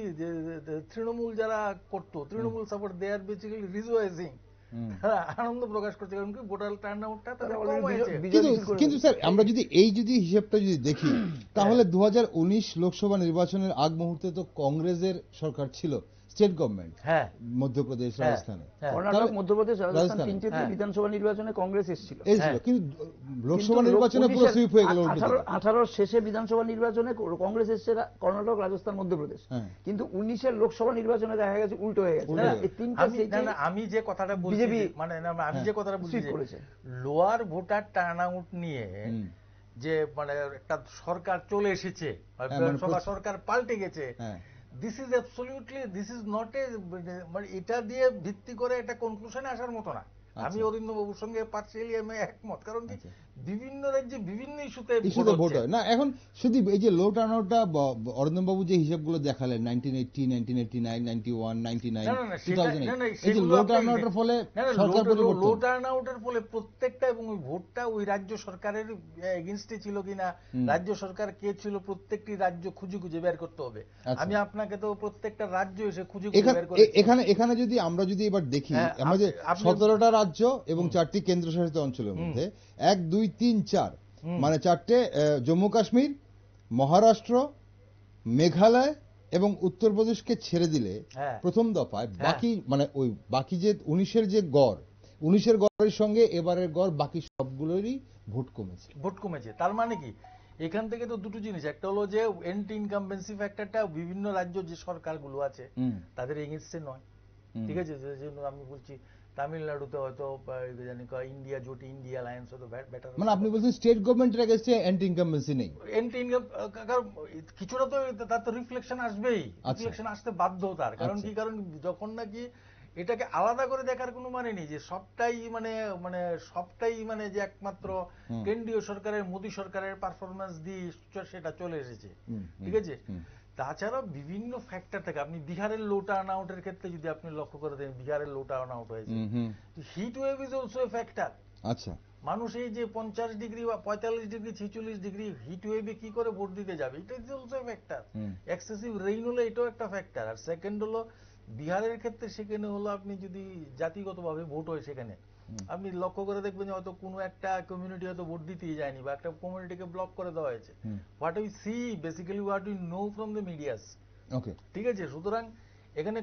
তৃণমূল যারা করতো, তৃণমূল সাপোর্ট দে আর বেসিক্যালি রিজয়েসিং, আনন্দ প্রকাশ করছে, কারণ কি ভোটার টার্ন আউটটা তাদের কম হয়েছে। কিন্তু স্যার আমরা যদি হিসেবটা যদি দেখি, তাহলে 2019 লোকসভা নির্বাচনের আগ মুহূর্তে তো কংগ্রেসের সরকার ছিল, স্টেট গভর্নমেন্ট, মধ্যপ্রদেশ, রাজস্থানে, কর্ণাটক, মধ্যপ্রদেশ, রাজস্থান, 3টে বিধানসভা নির্বাচনে কংগ্রেস এসেছিল, কিন্তু লোকসভা নির্বাচনে পুরো সুইপ হয়ে গেল। 18 শেষে বিধানসভা নির্বাচনে কংগ্রেস এসেছে কর্ণাটক, রাজস্থান, মধ্যপ্রদেশ, কিন্তু 19-এর লোকসভা নির্বাচনে দেখা গেছে উল্টো হয়ে গেছে। আমি যে কথাটা বলছি, মানে আমি যে কথাটা বলছি, লোয়ার ভোটার টার্ন আউট নিয়ে যে মানে একটা সরকার চলে এসেছে, সরকার পাল্টে গেছে, this is absolutely, this is not a, মানে এটা দিয়ে ভিত্তি করে একটা কনক্লুশনে আসার মতো না। আমি অরিন্দম বাবুর সঙ্গে পার্সিয়ালি আমি একমত, কারণ কি বিভিন্ন রাজ্যে বিভিন্ন ইস্যুতে ভোট হয় না। এখন শুধু এই যে লো টার্ন আউটটা অরিন্দম বাবু যে হিসাবগুলো দেখালেন 1980, 1989, 91, 99, 2008, এই যে লো টার্ন আউটের ফলে সরকার পরিবর্তন, লো টার্ন আউটের ফলে প্রত্যেকটা, এবং ওই ভোটটা ওই রাজ্য সরকারের এগেইনস্টে ছিল কিনা, রাজ্য সরকার কে ছিল, প্রত্যেকটি রাজ্য খুঁজে খুঁজে বের করতে হবে। আমি আপনাকে তো প্রত্যেকটা রাজ্য এসে খুঁজে খুঁজে বের করে, এখানে যদি আমরা এবার দেখি, আমরা যে 17টা রাজ্য এবং 4টি কেন্দ্রশাসিত অঞ্চলের মধ্যে 1, 2, 3, 4 মানে 4টে জম্মু কাশ্মীর, মহারাষ্ট্র, মেঘালয় এবং উত্তরপ্রদেশকে ছেড়ে দিলে প্রথম দফায় বাকি যে 19-এর যে গড়, 19-এর গড়ের সঙ্গে এবারের গড় বাকি সবগুলোরই ভোট কমেছে। তার মানে কি এখান থেকে তো দুটো জিনিস, একটা হলো যে এন্টি ইনকামবেন্সি ফ্যাক্টরটা বিভিন্ন রাজ্য যে সরকারগুলো আছে তাদের এগেইনস্টে নয়, ঠিক আছে। আমি বলছি তামিলনাড়ুতে হয়তো ইন্ডিয়া জোট, ইন্ডিয়া অ্যালায়েন্স হয়তো বেটার, মানে আপনি বলছেন স্টেট গভর্নমেন্টের এগেইনস্টে অ্যান্টি ইনকামবেন্সি নেই, অ্যান্টি ইনকাম, কারণ কিছুটা তো তার তো রিফ্লেকশন আসবেই, রিফ্লেকশন আসতে বাধ্য তার, কারণ কি, কারণ যখন নাকি এটাকে আলাদা করে দেখার কোনো মানে নেই যে সবটাই মানে যে একমাত্র কেন্দ্রীয় সরকারের, মোদী সরকারের পারফরমেন্স দিয়ে সেটা চলে এসেছে, ঠিক আছে। তাছাড়াও বিভিন্ন ফ্যাক্টর থাকে, আপনি বিহারের লো টার্ন আউটের ক্ষেত্রে যদি আপনি লক্ষ্য করে দেখেন, বিহারের লো টার্ন আউট হয়েছে, hit wave is also a factor. আচ্ছা, মানুষ এই যে 50 ডিগ্রি বা 45 ডিগ্রি, 46 ডিগ্রি হিট ওয়েভে কি করে ভোট দিতে যাবে, এটা is also a factor. Excessive rain হলে এটাও একটা ফ্যাক্টর। আর সেকেন্ড হলো বিহারের ক্ষেত্রে, সেখানে হলো আপনি যদি জাতিগতভাবে ভোট হয়, সেখানে আপনি লক্ষ্য করে দেখবেন যে হয়তো কোনো একটা কমিউনিটি হয়তো ভোট দিতেই যায়নি, বা একটা কমিউনিটিকে ব্লক করে দেওয়া হয়েছে। What we see basically, what we know from the medias, ঠিক আছে। সুতরাং এখানে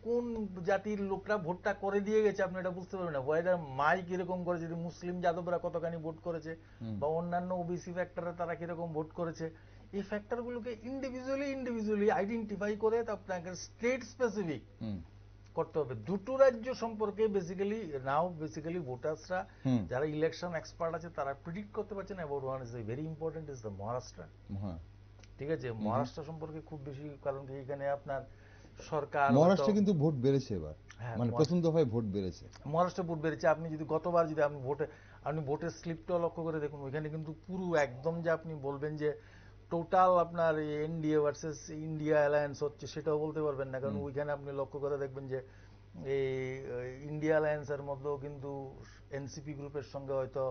কোন জাতির লোকরা ভোটটা করে দিয়ে গেছে আপনি এটা বুঝতে পারবেন না। ওয়েদার মাই কিরকম করেছে, মুসলিম যাদবরা কতখানি ভোট করেছে, বা অন্যান্য ওবিসি ফ্যাক্টরে তারা কিরকম ভোট করেছে, এই ফ্যাক্টরগুলোকে ইন্ডিভিজুয়ালি আইডেন্টিফাই করে আপনাকে স্টেট স্পেসিফিক করতে হবে। দুটো রাজ্য সম্পর্কে বেসিক্যালি ভোটার্সরা যারা ইলেকশন এক্সপার্ট আছে তারা প্রেডিক্ট করতে পারছে না। About one is very important is the Maharashtra, ঠিক আছে। মহারাষ্ট্র সম্পর্কে খুব বেশি, কারণ এখানে আপনার সরকার, মহারাষ্ট্রে কিন্তু ভোট বেড়েছে এবার, মানে প্রথম দফায় ভোট বেড়েছে, মহারাষ্ট্রে ভোট বেড়েছে। আপনি যদি গতবার যদি আপনি ভোটের স্লিপটা লক্ষ্য করে দেখুন, ওইখানে কিন্তু পুরো একদম যে আপনি বলবেন যে টোটাল আপনার এনডিএ ভার্সেস ইন্ডিয়া অ্যালায়েন্স হচ্ছে, সেটাও বলতে পারবেন না, কারণ ওইখানে আপনি লক্ষ্য করে দেখবেন যে এই ইন্ডিয়া অ্যালায়েন্সের মধ্যেও কিন্তু এনসিপি গ্রুপের সঙ্গে হয়তো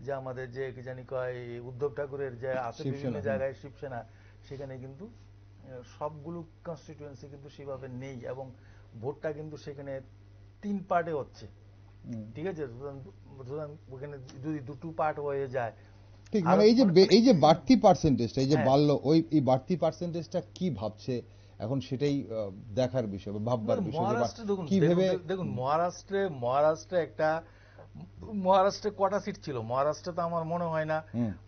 যে আমাদের যে কি জানি কয় উদ্ধব ঠাকুরের যে আছে বিভিন্ন জায়গায় শিবসেনা, সেখানে কিন্তু সবগুলো কনস্টিটিউয়েন্সি কিন্তু সেভাবে নেই, এবং ভোটটা কিন্তু সেখানে 3 পার্টে হচ্ছে, ঠিক আছে। সুতরাং ওখানে যদি 2 পার্ট হয়ে যায়, ঠিক, মানে এই যে বাড়তি পার্সেন্টেজটা, এই যে বাড়লো, এই বাড়তি পার্সেন্টেজটা কি ভাবছে এখন, সেটাই দেখার বিষয় বা ভাববার বিষয়। দেখুন মহারাষ্ট্রে কটা সিট ছিল, মহারাষ্ট্রে তো আমার মনে হয় না,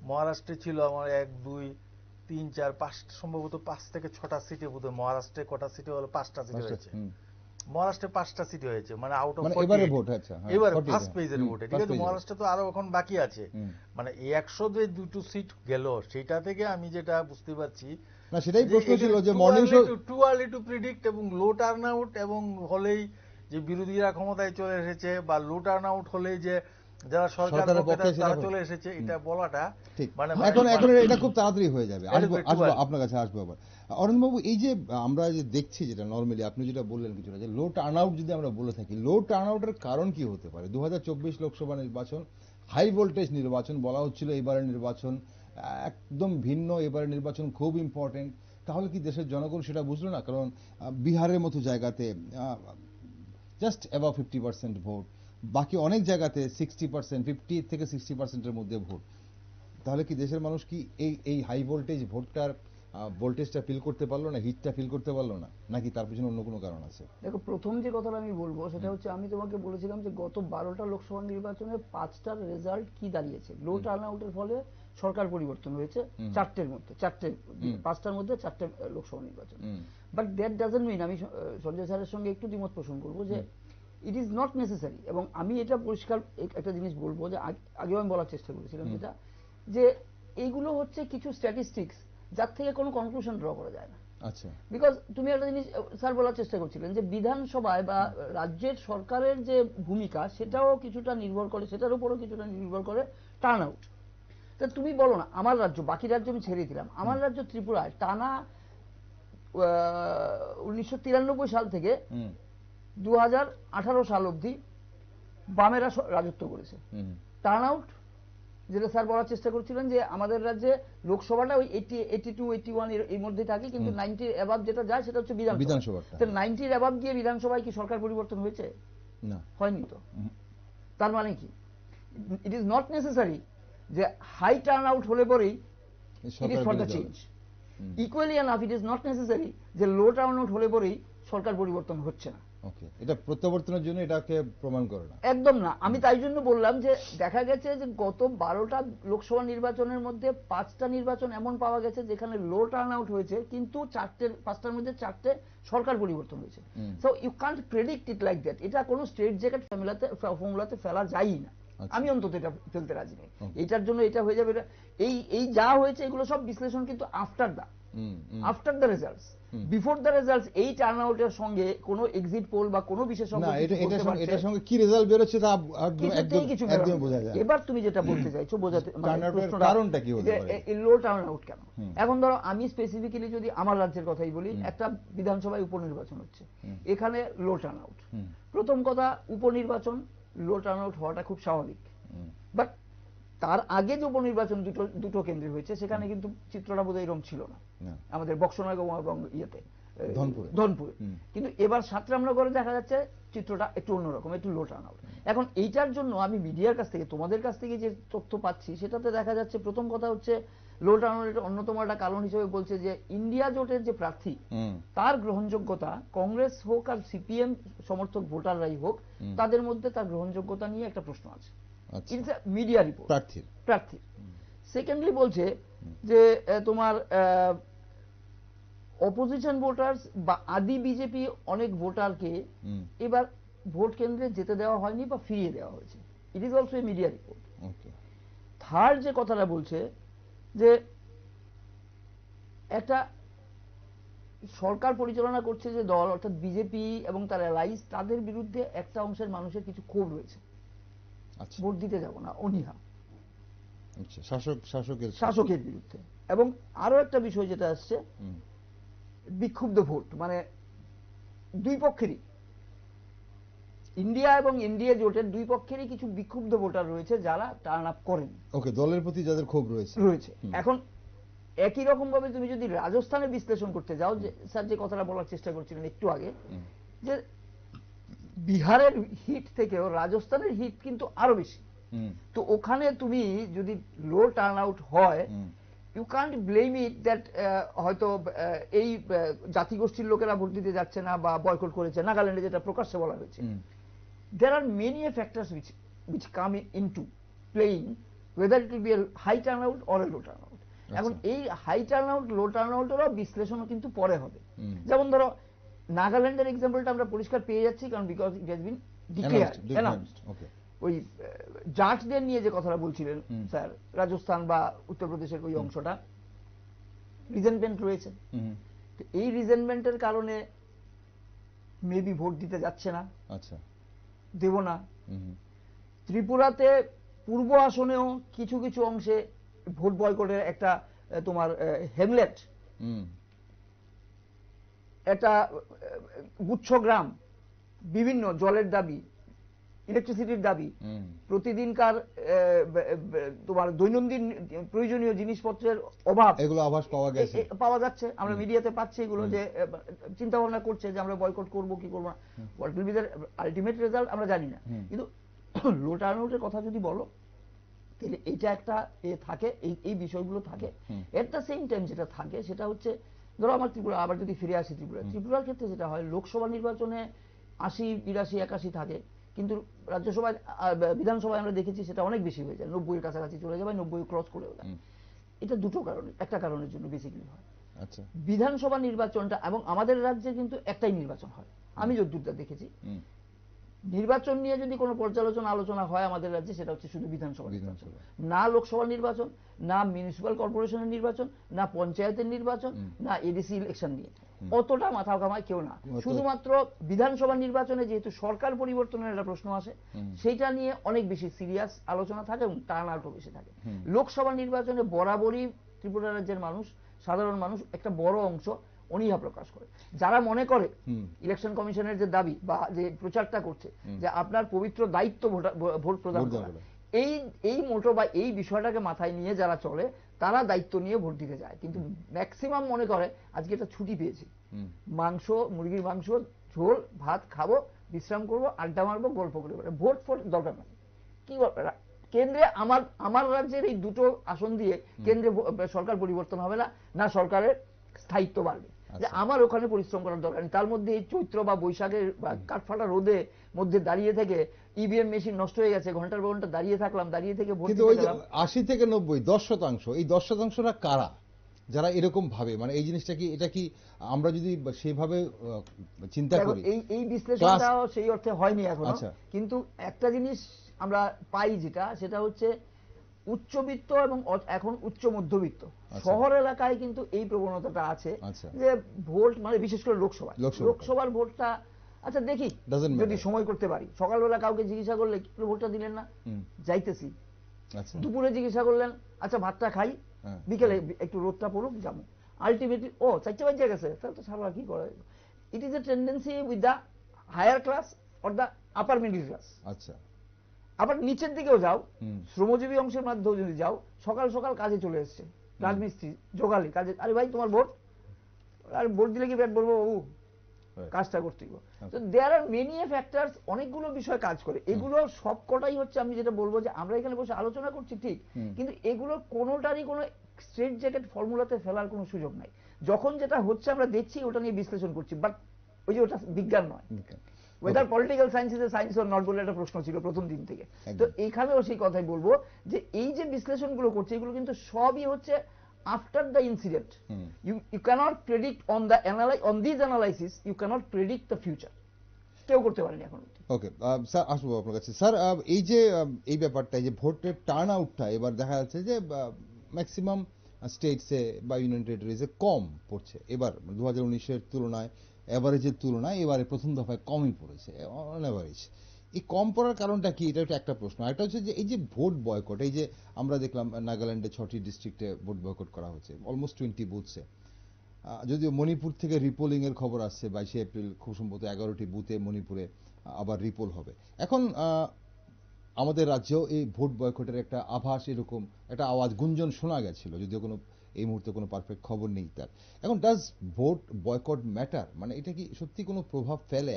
মহারাষ্ট্রে ছিল আমার 1, 2, 3, 4, 5 সম্ভবত 5 থেকে 6টা সিটে বোধহয়, মহারাষ্ট্রে কটা সিটে হলো, 5টা সিটে হয়েছে, মহারাষ্ট্রে 5টা সিটি হয়েছে, মানে আউট অফ 48 এবারে ভোট। আচ্ছা, এবারে ফার্স্ট পেজের ভোটে, ঠিক আছে। মহারাষ্ট্রে তো আরো এখন বাকি আছে, মানে এই 100 তে 2টো সিট গেল, সেটা থেকে আমি যেটা বুঝতে পারছি না, সেটাই প্রশ্ন ছিল যে morning show too early to predict, এবং লো টার্ন আউট, এবং হলেই যে বিরোধীরা ক্ষমতায় চলে এসেছে, বা লো টার্ন আউট হলেই যে যারা সরকারের পক্ষে তারা চলে এসেছে, এটা বলাটা মানে এখন এটা খুব তাড়াতাড়ি হয়ে যাবে। আপনার কাছে আসবো আবার। অরুণবাবু, এই যে আমরা যে দেখছি, যেটা নর্মালি আপনি যেটা বললেন কিছুটা, যে লো টার্ন আউট যদি আমরা বলে থাকি, লো টার্ন আউটের কারণ কি হতে পারে? 2024 লোকসভা নির্বাচন হাই ভোল্টেজ নির্বাচন বলা হচ্ছিল, এবারের নির্বাচন একদম ভিন্ন, এবারের নির্বাচন খুব ইম্পর্টেন্ট। তাহলে কি দেশের জনগণ সেটা বুঝলো না? কারণ বিহারের মতো জায়গাতে জাস্ট অ্যাবাভ 50% ভোট, বাকি অনেক জায়গাতে 60%, 50 থেকে 60%-এর মধ্যে ভোট। তাহলে কি দেশের মানুষ কি এই হাই ভোল্টেজ ভোটটার ভোল্টেজটা ফিল করতে পারলো না, হিটটা ফিল করতে পারলো না, নাকি তার পিছনে অন্য কোনো কারণ আছে? দেখো, প্রথম যে কথাটা আমি বলবো সেটা হচ্ছে, আমি তোমাকে বলেছিলাম যে গত 12টা লোকসভা নির্বাচনে 5টার রেজাল্ট কি দাঁড়িয়েছে। লো টার্ন আউটের ফলে সরকার পরিবর্তন হয়েছে 4টের মধ্যে, 5টার মধ্যে 4টে লোকসভা নির্বাচন। বাট দ্যাট ডাজন্ট মিন, আমি সঞ্জয় স্যারের সঙ্গে একটু দ্বিমত পোষণ করবো যে ইট ইজ নট নেসেসারি। এবং আমি এটা পরিষ্কার একটা জিনিস বলবো, যে আগেও আমি বলার চেষ্টা করেছিলাম যেটা, যে এইগুলো হচ্ছে কিছু স্ট্যাটিস্টিক্স যার থেকে কোনো কনক্লুশন ড্র করা যায় না। আচ্ছা, বিকজ তুমি একটা জিনিস স্যার বলার চেষ্টা করছিলেন যে বিধানসভায় বা রাজ্যের সরকারের যে ভূমিকা, সেটাও কিছুটা নির্ভর করে, সেটার উপরও কিছুটা নির্ভর করে টার্ন আউট। তা তুমি বলো না, আমার রাজ্য, বাকি রাজ্য আমি ছেড়ে দিলাম, আমার রাজ্য ত্রিপুরায় টানা 1993 সাল থেকে 2018 সাল অবধি বামেরা রাজত্ব করেছে। টার্ন আউট, যেটা স্যার বলার চেষ্টা করছিলেন, যে আমাদের রাজ্যে লোকসভাটা ওই 82, 81 এর মধ্যে থাকে, কিন্তু 90 অ্যাবাভ যেটা যায় সেটা হচ্ছে বিধানসভা। তো 90 অ্যাবাভ গিয়ে বিধানসভায় কি সরকার পরিবর্তন হয়েছে? না, হয়নি। তো তার মানে কি, ইট ইজ নট নেসেসারি যে হাই টার্ন আউট হলে পরেই it is for the change. Equally enough it is not necessary যে লো টার্ন আউট হলে পরেই সরকার পরিবর্তন হচ্ছে না। ওকে, এটা প্রত্যাবর্তনের জন্য এটাকে প্রমাণ করে না, একদম না। আমি তাই জন্য বললাম যে দেখা গেছে যে গত 12টা লোকসভা নির্বাচনের মধ্যে 5টা নির্বাচন এমন পাওয়া গেছে যেখানে লো টার্ন আউট হয়েছে, কিন্তু 5টার মধ্যে 4টে সরকার পরিবর্তন হয়েছে। So you can't predict it like that. এটা কোনো স্ট্রেট জ্যাকেট ফর্মুলাতে ফেলা যায়ই না। আমি অন্তত এটা ফেলতে রাজি নেই। এটার জন্য এটা হয়ে যাবে, এই যা হয়েছে এগুলো সব বিশ্লেষণ কিন্তু after the results. Before the results এই টার্ন আউটের সঙ্গে কোনো এক্সিট পোল বা কোনো বিশেষজ্ঞ এটার সঙ্গে কি রেজাল্ট বেরোচ্ছে তা একদম বোঝা যায়। এবার তুমি যেটা বলতে চাইছো, বোঝাতে কারণটা কি হতে পারে, লো টার্ন আউট কেন? এখন ধরো আমি স্পেসিফিক্যালি যদি আমার রাজ্যের কথাই বলি, একটা বিধানসভায় উপনির্বাচন হচ্ছে, এখানে লো টার্ন আউট। প্রথম কথা, উপনির্বাচন লো টার্ন আউট হওয়াটা খুব স্বাভাবিক। বাট তার আগে যে উপনির্বাচন দুটো কেন্দ্রে হয়েছে, সেখানে কিন্তু চিত্রটা বোধহয় এরকম ছিল না, আমাদের বক্সনগর এবং ইয়েতে ধনপুরে। কিন্তু এবার সাতরামনগরে দেখা যাচ্ছে চিত্রটা একটু অন্যরকম, একটু লো টার্ন আউট। এখন এইটার জন্য আমি মিডিয়ার কাছ থেকে, তোমাদের কাছ থেকে যে তথ্য পাচ্ছি, সেটাতে দেখা যাচ্ছে প্রথম কথা হচ্ছে লো টার্ন আউটের অন্যতম একটা কারণ হিসেবে বলছে যে ইন্ডিয়া জোটের যে প্রার্থী, তার গ্রহণযোগ্যতা, কংগ্রেস হোক আর সিপিএম সমর্থক ভোটাররাই হোক, তাদের মধ্যে তার গ্রহণযোগ্যতা নিয়ে একটা প্রশ্ন আছে। ইটস আ মিডিয়া রিপোর্ট প্রার্থীর। সেকেন্ডলি বলছে যে তোমার অপোজিশন ভোটার্স বা আদি বিজেপি অনেক ভোটারকে এবার ভোট কেন্দ্রে যেতে দেওয়া হয়নি বা ফিরিয়ে দেওয়া হয়েছে। It is also a media report. Third যে কথাটা বলছে যে একটা সরকার পরিচালনা করছে যে দল, অর্থাৎ বিজেপি এবং তার অ্যালাইজ, তাদের বিরুদ্ধে একটা অংশের মানুষের কিছু ক্ষোভ রয়েছে, ভোট দিতে যাব না, অনীহা শাসকের বিরুদ্ধে। এবং আরো একটা বিষয় যেটা আসছে, বিক্ষুব্ধ ভোট, মানে দুই পক্ষেরই, ইন্ডিয়া এবং এনডিএ জোটের দুই পক্ষেরই কিছু বিক্ষুব্ধ ভোটার রয়েছে যারা টার্ন আপ করেন, দলের প্রতি যাদের ক্ষোভ রয়েছে। এখন একই রকম ভাবে তুমি যদি রাজস্থানের বিশ্লেষণ করতে যাও, যে স্যার যে কথাটা বলার চেষ্টা করছিলেন একটু আগে, যে বিহারের হিট থেকেও রাজস্থানের হিট কিন্তু আরো বেশি। তো ওখানে তুমি যদি লো টার্ন আউট হয়, you can't blame it that হয়তো এই জাতিগোষ্ঠীর লোকেরা ভোট দিতে যাচ্ছে না বা বয়কট করেছে, নাগাল্যান্ডে যেটা প্রকাশ্যে বলা হয়েছে। There are many factors which come into playing whether it will be a high turnout or a low turnout. এখন এই হাই টার্ন আউট লো টার্ন আউটেরও বিশ্লেষণও কিন্তু পরে হবে। যেমন ধরো নাগাল্যান্ডের এক্সাম্পলটা আমরা পরিষ্কার পেয়ে যাচ্ছি, কারণ because it has been declared announced. ওই জাটদের নিয়ে যে কথাটা বলছিলেন স্যার, রাজস্থান বা উত্তরপ্রদেশের ওই অংশটা রিজেন্টমেন্ট রয়েছে, এই রিজেন্টমেন্টের কারণে মেবি ভোট দিতে যাচ্ছে না, আচ্ছা দেব না। ত্রিপুরাতে পূর্ব আসনেও কিছু কিছু অংশে ভোট বয়কটের একটা তোমার হেমলেট, একটা গুচ্ছগ্রাম, বিভিন্ন জলের দাবি, ইলেকট্রিসিটির দাবি, প্রতিদিনকার তোমার দৈনন্দিন প্রয়োজনীয় জিনিসপত্রের অভাব, এগুলো আভাস পাওয়া যাচ্ছে, আমরা মিডিয়াতে পাচ্ছি এগুলো, যে চিন্তা ভাবনা করছে যে আমরা বয়কট করব কি করবো না। What will be the ultimate result আমরা জানি না। কিন্তু লো টার্ন আউটের কথা যদি বলো, তাহলে এটা একটা থাকে, এই বিষয়গুলো থাকে। এট দ্য সেম টাইম যেটা থাকে সেটা হচ্ছে, ধরো আমার ত্রিপুরা, আবার যদি ফিরে আসি ত্রিপুরার ক্ষেত্রে যেটা হয়, লোকসভা নির্বাচনে 80, 82, 81 থাকে, কিন্তু রাজ্যসভায় বিধানসভায় আমরা দেখেছি সেটা অনেক বেশি হয়ে যায়, 90-এর কাছাকাছি চলে যায়, 90 ক্রস করে যায়। এটা দুটো কারণে, একটা কারণের জন্য বেসিক্যালি হয়। আচ্ছা, বিধানসভা নির্বাচনটা, এবং আমাদের রাজ্যে কিন্তু একটাই নির্বাচন হয়, আমি যতদূরটা দেখেছি। নির্বাচন নিয়ে যদি কোনো পর্যালোচনা আলোচনা হয় আমাদের রাজ্যে, সেটা হচ্ছে শুধু বিধানসভা নির্বাচন, না লোকসভা নির্বাচন, না মিউনিসিপ্যাল কর্পোরেশনের নির্বাচন, না পঞ্চায়েতের নির্বাচন, না এডিসি ইলেকশন নিয়ে অতটা মাথা ঘামায় কেউ না। শুধুমাত্র বিধানসভা নির্বাচনে যেহেতু সরকার পরিবর্তনের একটা প্রশ্ন আসে, সেইটা নিয়ে অনেক বেশি সিরিয়াস আলোচনা থাকে এবং টার্ন আউটও বেশি থাকে। লোকসভা নির্বাচনে বরাবরই ত্রিপুরা রাজ্যের মানুষ, সাধারণ মানুষ একটা বড় অংশ অনীহা প্রকাশ করে। যারা মনে করে ইলেকশন কমিশনের যে দাবি বা যে প্রচারটা করছে যে আপনার পবিত্র দায়িত্ব ভোট প্রদান করা, এই মোটো বা এই বিষয়টাকে মাথায় নিয়ে যারা চলে, তারা দায়িত্ব নিয়ে ভোট দিতে যায়। কিন্তু ম্যাক্সিমাম মনে করে আজকে একটা ছুটি পেয়েছি, মাংস, মুরগির মাংস, ঝোল ভাত খাবো, বিশ্রাম করবো, আড্ডা মারবো, গল্প করে বেড়াবো, ভোট ফোট দরকার নাই। কি কেন্দ্রে আমার রাজ্যের এই দুটো আসন দিয়ে কেন্দ্রে সরকার পরিবর্তন হবে না, না সরকারের স্থায়িত্ব বাড়বে, যে আমার ওখানে পরিশ্রম করার দরকার নেই। তার মধ্যে এই চৈত্র বা বৈশাখের কাঠফাটা রোদে মধ্যে দাঁড়িয়ে থেকে ইভিএম মেশিন নষ্ট হয়ে গেছে, ঘন্টার পর ঘন্টা দাঁড়িয়ে থাকলাম, দাঁড়িয়ে থেকে ভোট দিতে গেলাম। 80 থেকে 90, 10%, এই 10%রা কারা, যারা এরকম ভাবে, মানে এই জিনিসটা কি, এটা কি আমরা যদি সেইভাবে চিন্তা করি, এই বিশ্লেষণটাও সেই অর্থে হয়নি এখনো। কিন্তু একটা জিনিস আমরা পাই যেটা, সেটা হচ্ছে উচ্চবিত্ত এবং এখন উচ্চ মধ্যবিত্ত শহর এলাকায় কিন্তু এই প্রবণতাটা আছে, যে ভোট মানে বিশেষ করে লোকসভার ভোটটা, আচ্ছা দেখি যদি সময় করতে পারি। সকালবেলা কাউকে জিজ্ঞাসা করলে ভোটটা দিলেন না, যাইতেছি। দুপুরে জিজ্ঞাসা করলেন, আচ্ছা ভাতটা খাই, বিকেলে একটু রোদটা পড়ুক যাবো। আলটিমেটলি 4টা বাজে গেছে, তাহলে তো সারা কি করে। It is a tendency with the higher class or the upper middle class. আচ্ছা, আবার নিচের দিকেও যাও, শ্রমজীবী অংশের মাধ্যমে যদি যাও, সকাল সকাল কাজে চলে এসছে, রাজমিস্ত্রি জোগালি কাজে, আরে ভাই তোমার ভোট, আর ভোট দিলে কি ব্যাট বলবো বাবু, কাজটা করতে গো। তো দেয়ার আর মেনি ফ্যাক্টরস, অনেকগুলো বিষয় কাজ করে। এগুলো সবকটাই হচ্ছে, আমি যেটা বলবো যে আমরা এখানে বসে আলোচনা করছি ঠিক, কিন্তু এগুলোর কোনোটারই কোনো স্ট্রেট জ্যাকেট ফর্মুলাতে ফেলার কোনো সুযোগ নাই। যখন যেটা হচ্ছে আমরা দেখছি, ওটা নিয়ে বিশ্লেষণ করছি, বাট ওই যে ওটা বিজ্ঞান নয়। Weather political science is a science or not বলে একটা প্রশ্ন ছিল প্রথম দিন থেকে। তো এখানেও সেই কথাই বলবো যে এই যে বিশ্লেষণগুলো করছে, এগুলো কিন্তু সবই হচ্ছে after the incident. You cannot predict on this analysis, you cannot predict the future. কেউ করতে পারেনি এখন। ওকে স্যার, আসবো আপনার কাছে। স্যার, এই যে এই ব্যাপারটা, যে ভোটের টার্ন আউটটা এবার দেখা যাচ্ছে যে ম্যাক্সিমাম স্টেটসে বা ইউনিয়ন টেরিটরিজে কম পড়ছে এবার, 2019-এর তুলনায়, এভারেজের তুলনায় এবারে প্রথম দফায় কমই পড়েছে অন এভারেজ। এই কম পড়ার কারণটা কি, এটা একটা প্রশ্ন। একটা হচ্ছে যে এই যে ভোট বয়কট, এই যে আমরা দেখলাম নাগাল্যান্ডে 6টি ডিস্ট্রিক্টে ভোট বয়কট করা হচ্ছে, অলমোস্ট 20 বুথসে। যদিও মণিপুর থেকে রিপোলিং এর খবর আসছে 22 এপ্রিল, খুব সম্ভবত 11টি বুথে মণিপুরে আবার রিপোল হবে। এখন আমাদের রাজ্যেও এই ভোট বয়কটের একটা আভাস, এরকম একটা আওয়াজ গুঞ্জন শোনা গেছিল, যদিও কোনো এই মুহূর্তে কোনো পারফেক্ট খবর নেই তার। এখন ডাজ ভোট বয়কট ম্যাটার, মানে এটা কি সত্যি কোনো প্রভাব ফেলে?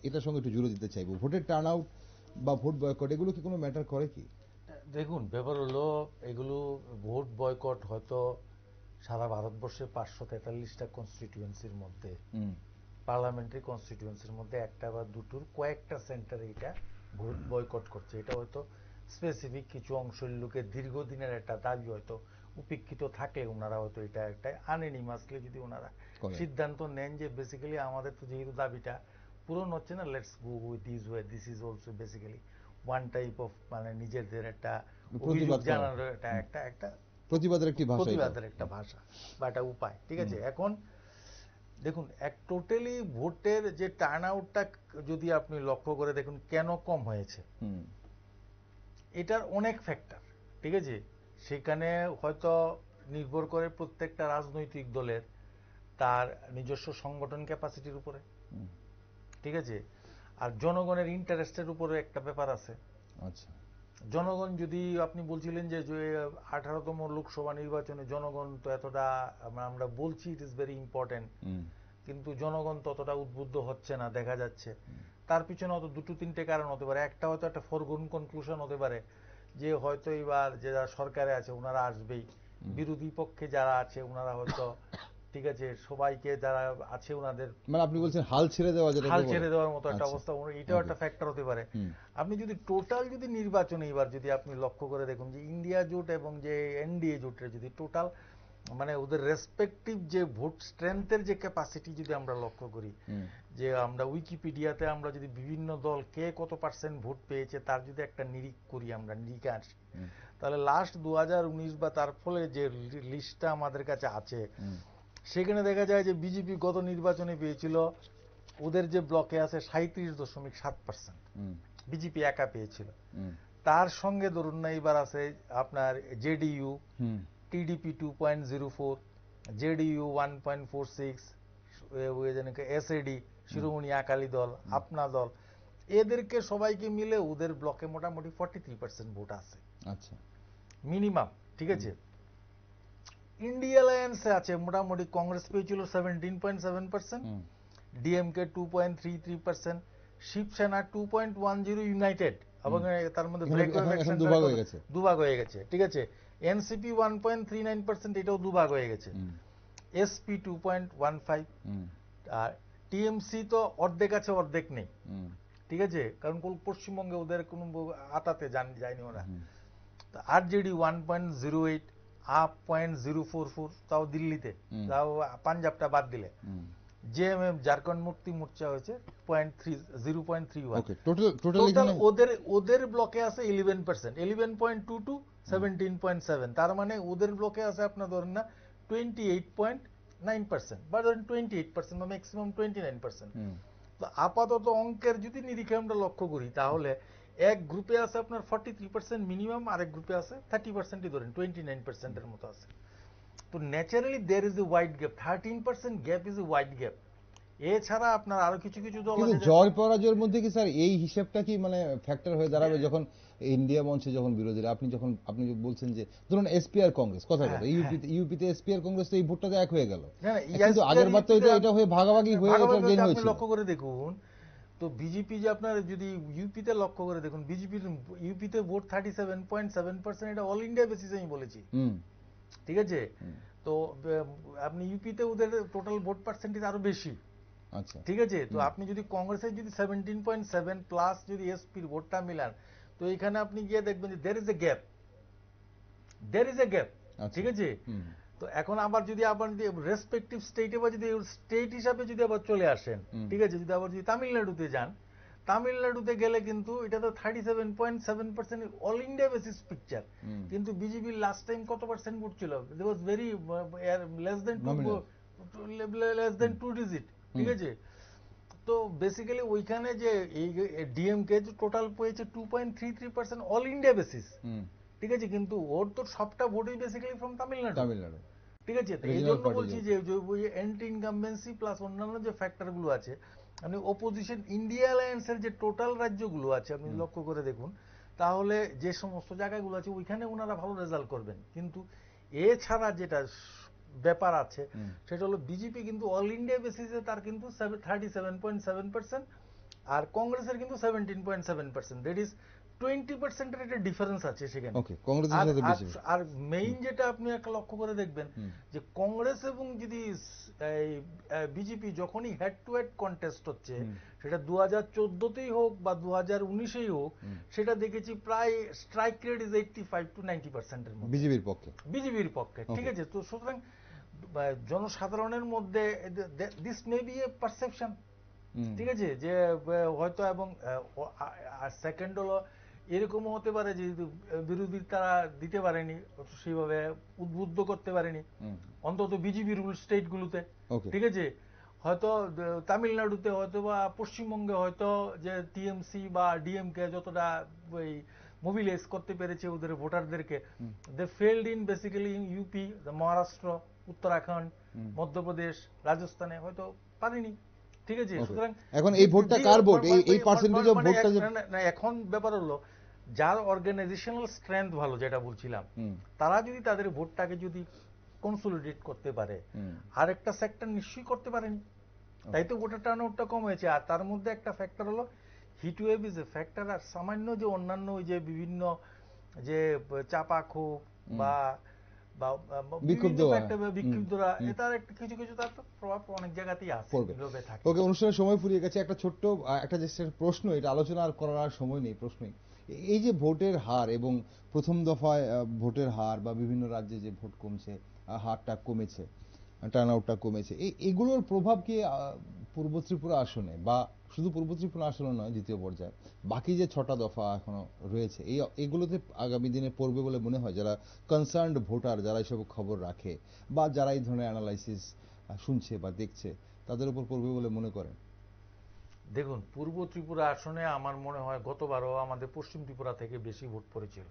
এটার সঙ্গে একটু জুড়ে দিতে চাইবো, ভোটের টার্ন আউট বা ভোট বয়কট এগুলো কি কোনো ম্যাটার করে কি? দেখুন, ব্যাপার হলো এগুলো ভোট বয়কট হয়তো সারা ভারতবর্ষে 543টা কনস্টিটিউয়েন্সির মধ্যে, পার্লামেন্টারি কনস্টিটিউয়েন্সির মধ্যে একটা বা দুটোর কয়েকটা সেন্টারে এটা ভোট বয়কট করছে। এটা হয়তো স্পেসিফিক কিছু অংশের লোকের দীর্ঘদিনের একটা দাবি হয়তো উপেক্ষিত থাকে ওনারা হয়তো এটা একটা আনএনিমাসলি যদি ওনারা সিদ্ধান্ত নেন যে বেসিক্যালি আমাদের তো যেহেতু দাবিটা পূরণ হচ্ছে না, let's go with this way, this is also basically one type of মানে নিজেদের একটা অভিযোগ জানানোর একটা প্রতিবাদের একটা ভাষা বা একটা উপায়। ঠিক আছে, এখন দেখুন এক টোটালি ভোটের যে টার্ন আউটটা যদি আপনি লক্ষ্য করে দেখুন কেন কম হয়েছে, এটার অনেক ফ্যাক্টর। ঠিক আছে, সেখানে হয়তো নির্ভর করে প্রত্যেকটা রাজনৈতিক দলের তার নিজস্ব সংগঠন ক্যাপাসিটির উপরে। ঠিক আছে, আর জনগণের ইন্টারেস্টের উপরে একটা ব্যাপার আছে। আচ্ছা, জনগণ যদি আপনি বলছিলেন যে 18তম লোকসভা নির্বাচনে জনগণ তো এতটা আমরা বলছি ইট ইজ ভেরি ইম্পর্টেন্ট, কিন্তু জনগণ ততটা উদ্বুদ্ধ হচ্ছে না দেখা যাচ্ছে। তার পিছনে হয়তো দুটো তিনটে কারণ হতে পারে। একটা হয়তো একটা ফরগন কনক্লুশন হতে পারে যে হয়তো এবার যারা সরকারে আছে ওনারা আসবেই, বিরোধী পক্ষে যারা আছে ওনারা হয়তো ঠিক আছে সবাইকে যারা আছে ওনাদের মানে আপনি বলছেন হাল ছেড়ে দেওয়ার মতো একটা অবস্থা, এটাও একটা ফ্যাক্টর হতে পারে। আপনি যদি টোটাল যদি নির্বাচনে এবার যদি আপনি লক্ষ্য করে দেখুন যে ইন্ডিয়া জোট এবং যে এনডিএ জোটের যদি টোটাল মানে ওদের রেসপেক্টিভ যে ভোট স্ট্রেংথের যে ক্যাপাসিটি যদি আমরা লক্ষ্য করি, যে আমরা উইকিপিডিয়াতে আমরা যদি বিভিন্ন দল কে কত পার্সেন্ট ভোট পেয়েছে তার যদি একটা নিরীখ করি, আমরা নিরীক্ষে আসি, তাহলে লাস্ট 2019 বা তার ফলে যে লিস্টটা আমাদের কাছে আছে সেখানে দেখা যায় যে বিজেপি গত নির্বাচনে পেয়েছিল ওদের যে ব্লকে আছে 37.7%, বিজেপি একা পেয়েছিল। তার সঙ্গে ধরুন না এবার আছে আপনার জেডিইউ, টিডিপি 2.04, জেডিইউ 1.46, এসএডি শিরোমণি আকালি দল, আপনা দল, এদেরকে সবাইকে মিলে ওদের ব্লকে মোটামুটি 43% ভোট আছে। আচ্ছা, মিনিমাম। ঠিক আছে, ইন্ডিয়া অ্যালায়েন্সে আছে মোটামুটি কংগ্রেস পেয়েছিল 17.7%, ডিএমকে 2.33%, শিবসেনা 2.10, ইউনাইটেড এবং তার মধ্যে দুভাগ হয়ে গেছে। ঠিক আছে, এনসিপি 1.39%, এটাও দুভাগ হয়ে গেছে, এসপি 2.15, আর টিএমসি তো অর্ধেক আছে অর্ধেক নেই। ঠিক আছে, কারণ পশ্চিমবঙ্গে ওদের কোনো আতাতে যায়নি ওরা। আরজেডি 1.08, আপ 0.044, তাও দিল্লিতে, তাও পাঞ্জাবটা বাদ দিলে। জেএমএম ঝাড়খণ্ড মুক্তি মোর্চা হয়েছে 0.31। ওদের ব্লকে আছে 11%, 11.22, 17.7, তার মানে ওদের ব্লকে আছে আপনার ধরেন না 28.9% বা ধরেন 28% বা ম্যাক্সিমাম 29%। তো আপাতত অঙ্কের যদি নিরিখে আমরা লক্ষ্য করি তাহলে এক গ্রুপে আছে আপনার 43% মিনিমাম, আরেক গ্রুপে আছে 30%ই ধরেন 29% এর মতো আছে। তো naturally there is a wide gap, 13% gap is a wide gap. এছাড়া আপনার আরো কিছু দল আছে। জয় পরাজয়ের মধ্যে কি স্যার এই হিসাবটা কি মানে ফ্যাক্টর হয়ে দাঁড়াবে যখন ইন্ডিয়া মঞ্চে যখন বিরোধীরা আপনি বলছেন যে ধরুন এসপি আর কংগ্রেস কথা ইউপিতে এসপি আর কংগ্রেস তো এই ভোটটাতে এক হয়ে গেল, কিন্তু আগের বার তো এটা হয়ে ভাগাভাগি হয়ে এটা গেইন হয়েছিল। লক্ষ্য করে দেখুন তো বিজেপি যে আপনার যদি ইউপিতে লক্ষ্য করে দেখুন, বিজেপির ইউপিতে ভোট 37.7%, এটা অল ইন্ডিয়া বেসিসে আমি বলেছি। ঠিক আছে, তো আপনি ইউপিতে ওদের টোটাল ভোট পার্সেন্টেজ আরো বেশি। আচ্ছা, ঠিক আছে, তো আপনি যদি কংগ্রেসের যদি 17.7 প্লাস যদি এসপির ভোটটা মিলান, তো এখানে আপনি গিয়ে দেখবেন যে দের ইজ এ গ্যাপ। ঠিক আছে, তো এখন আবার যদি রেসপেক্টিভ স্টেটে বা যদি স্টেট হিসাবে যদি আবার চলে আসেন, ঠিক আছে, যদি আবার যদি তামিলনাড়ুতে যান, তামিলনাড়ুতে গেলে কিন্তু এটা তো 37.7% অল ইন্ডিয়া বেসিস পিকচার, কিন্তু বিজেপির লাস্ট টাইম কত পার্সেন্ট ভোট ছিল? It was very less than 2 digit. ঠিক আছে, তো বেসিক্যালি ওইখানে যে এই ডিএমকে টোটাল পেয়েছে 2.33% অল ইন্ডিয়া বেসিস। ঠিক আছে, কিন্তু ওর তো সবটা ভোটই বেসিক্যালি ফ্রম তামিলনাড়ু। ঠিক আছে, এই জন্য বলছি যে অ্যান্টি ইনকামবেন্সি প্লাস অন্যান্য যে ফ্যাক্টরগুলো আছে, আপনি অপোজিশন ইন্ডিয়া অ্যালায়েন্সের যে টোটাল রাজ্যগুলো আছে আপনি লক্ষ্য করে দেখুন, তাহলে যে সমস্ত জায়গাগুলো আছে ওইখানে ওনারা ভালো রেজাল্ট করবেন। কিন্তু এছাড়া যেটা ব্যাপার আছে সেটা হলো বিজেপি কিন্তু অল ইন্ডিয়া বেসিসে তার কিন্তু 37.7%, আর কংগ্রেসের কিন্তু 17.7%, দ্যাট ইজ 20% একটা ডিফারেন্স আছে সেখানে। ওকে, কংগ্রেসের সাথে বেশি। আর মেইন যেটা আপনি একটা লক্ষ্য করে দেখবেন যে কংগ্রেস এবং যদি বিজেপি যখনই হেড টু হেড কন্টেস্ট হচ্ছে, সেটা 2014তেই হোক বা 2019এই হোক, সেটা দেখেছি প্রায় স্ট্রাইক রেট ইজ 85 to 90% এর মধ্যে বিজেপির পক্ষে। ঠিক আছে, তো সুতরাং জনসাধারণের মধ্যে this may B A perception, ঠিক আছে, যে হয়তো, এবং সেকেন্ড হলো এরকমও হতে পারে যে বিরোধী তারা দিতে পারেনি, সেইভাবে উদ্বুদ্ধ করতে পারেনি অন্তত বিজেপি রুল স্টেট গুলোতে। ঠিক আছে, হয়তো তামিলনাড়ুতে হয়তো বা পশ্চিমবঙ্গে হয়তো যে টিএমসি বা ডিএমকে যতটা মোবিলাইজ করতে পেরেছে ওদের ভোটারদেরকে, they failed in basically in UP, Maharashtra, Uttarakhand, Madhya Pradesh, রাজস্থানে হয়তো পারেনি। ঠিক আছে, সুতরাং এখন এই ভোটটা কার ভোট? এই পার্সেন্টেজ অফ ভোটটা না, এখন ব্যাপার হলো যার অর্গানাইজেশনাল স্ট্রেংথ ভালো, যেটা বলছিলাম, তারা যদি তাদের ভোটটাকে যদি কনসোলিডেট করতে পারে, আর একটা সেক্টর নিশ্চয়ই করতে পারেনি, তাই তো ভোটার টার্নআউটটা কম হয়েছে। আর তার মধ্যে একটা ফ্যাক্টর হলো heat wave is a factor. আর সামান্য যে অন্যান্য ওই যে বিভিন্ন যে চাপা ক্ষোভ বা বিক্ষুব্ধরা, এটার কিছু কিছু তার প্রভাব অনেক জায়গাতেই আছে। ওকে, অনুষ্ঠানের সময় ফুরিয়ে গেছে। একটা ছোট্ট একটা যে প্রশ্ন, এটা আলোচনা করার সময় নেই, প্রশ্নই এই যে ভোটের হার এবং প্রথম দফায় ভোটের হার বা বিভিন্ন রাজ্যে যে ভোট কমছে, হারটা কমেছে, টার্নআউটটা কমেছে, এগুলোর প্রভাব কি পূর্ব ত্রিপুরা আসনে, বা শুধু পূর্ব ত্রিপুরা আসনে নয়, দ্বিতীয় পর্যায়ে বাকি যে 6টা দফা এখনো রয়েছে, এগুলোতে আগামী দিনে পড়বে বলে মনে হয়? যারা কনসার্নড ভোটার, যারা এইসব খবর রাখে বা যারা এই ধরনের অ্যানালাইসিস শুনছে বা দেখছে, তাদের উপর পড়বে বলে মনে করেন? দেখুন, পূর্ব ত্রিপুরা আসনে আমার মনে হয় গতবারও আমাদের পশ্চিম ত্রিপুরা থেকে বেশি ভোট পড়েছিল।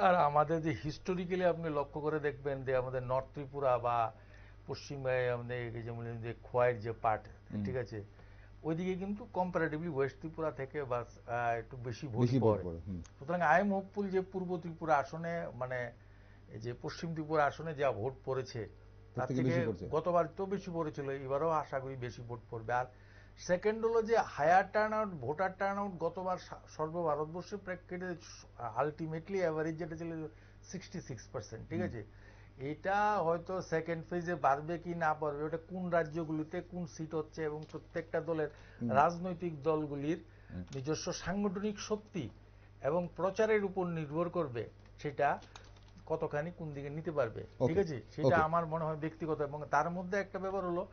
আর আমাদের যে হিস্টোরিক্যালি আপনি লক্ষ্য করে দেখবেন যে আমাদের নর্থ ত্রিপুরা বা পশ্চিম আমাদের যেমন যে খোয়াইয়ের যে পার্ট, ঠিক আছে, ওইদিকে কিন্তু কম্পারেটিভলি ওয়েস্ট ত্রিপুরা থেকে বা একটু বেশি ভোট পড়ে। সুতরাং আই এম হোপফুল যে পূর্ব ত্রিপুরা আসনে, মানে যে পশ্চিম ত্রিপুরা আসনে যা ভোট পড়েছে তার থেকে গতবার তো বেশি পড়েছিল, এবারও আশা করি বেশি ভোট পড়বে। আর সেকেন্ড হলো যে হায়ার টার্নআউট, ভোটার টার্নআউট গতবার সর্বভারতবর্ষের প্রেক্ষিতে আলটিমেটলি অ্যাভারেজ যেটা ছিল 66%। ঠিক আছে, এটা হয়তো সেকেন্ড ফেজে বাড়বে কি না পারবে, ওটা কোন রাজ্যগুলিতে কোন সিট হচ্ছে এবং প্রত্যেকটা দলের রাজনৈতিক দলগুলির নিজস্ব সাংগঠনিক শক্তি এবং প্রচারের উপর নির্ভর করবে, সেটা কতখানি কোন দিকে নিতে পারবে। ঠিক আছে, সেটা আমার মনে হয় ব্যক্তিগত। এবং তার মধ্যে একটা ব্যাপার হলো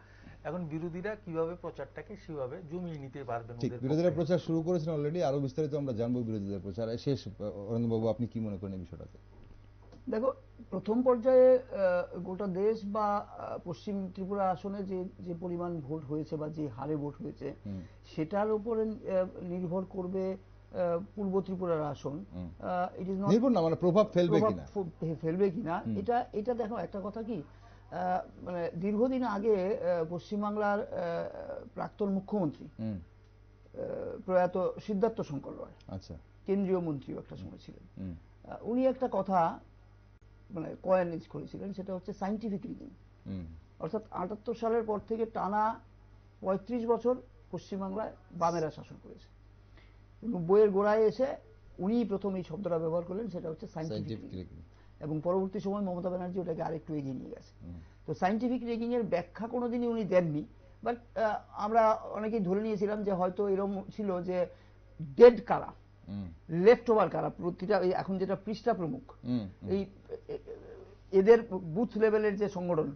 এখন বিরোধীরা কিভাবে প্রচারটাকে সেভাবে জমিয়ে নিতে পারবেন। বিরোধীরা প্রচার শুরু করেছেন অলরেডি, আরো বিস্তারিত আমরা জানবো বিরোধীদের প্রচার। শেষ, অরবিন্দবাবু, আপনি কি মনে করেন এই বিষয়টাতে? দেখো, প্রথম পর্যায়ে গোটা দেশ বা পশ্চিম ত্রিপুরা আসনে যে পরিমাণ ভোট হয়েছে বা যে হারে ভোট হয়েছে, সেটার উপরে নির্ভর করবে পূর্ব ত্রিপুরার আসন। ইট ইজ নট নির্ভর না, মানে প্রভাব ফেলবে কিনা। এটা দেখো, একটা কথা কি, মানে দীর্ঘদিন আগে পশ্চিমবাংলার প্রাক্তন মুখ্যমন্ত্রী প্রয়াত সিদ্ধার্থ শঙ্কর রায়, আচ্ছা, কেন্দ্রীয় মন্ত্রীও একটা সময় ছিলেন, উনি একটা কথা মানে কয়েনেজ করেছিলেন, সেটা হচ্ছে সায়েন্টিফিক রিগিং। অর্থাৎ 78 সালের পর থেকে টানা 35 বছর পশ্চিমবাংলায় বামেরা শাসন করেছে। 90-এর গোড়ায় এসে উনি প্রথম এই শব্দটা ব্যবহার করলেন, সেটা হচ্ছে সায়েন্টিফিক রিগিং। এবং পরবর্তী সময় মমতা ব্যানার্জি ওটাকে আরেকটু এগিয়ে নিয়ে গেছে। তো সায়েন্টিফিক রিগিং এর ব্যাখ্যা কোনোদিনই উনি দেননি, বাট আমরা অনেকেই ধরে নিয়েছিলাম যে হয়তো এরকম ছিল যে ডেড কারা, লেফট ওভার কারা, প্রতিটা এখন যেটা পৃষ্ঠা প্রমুখ, এই এদের বুথ লেভেলের যে সংগঠন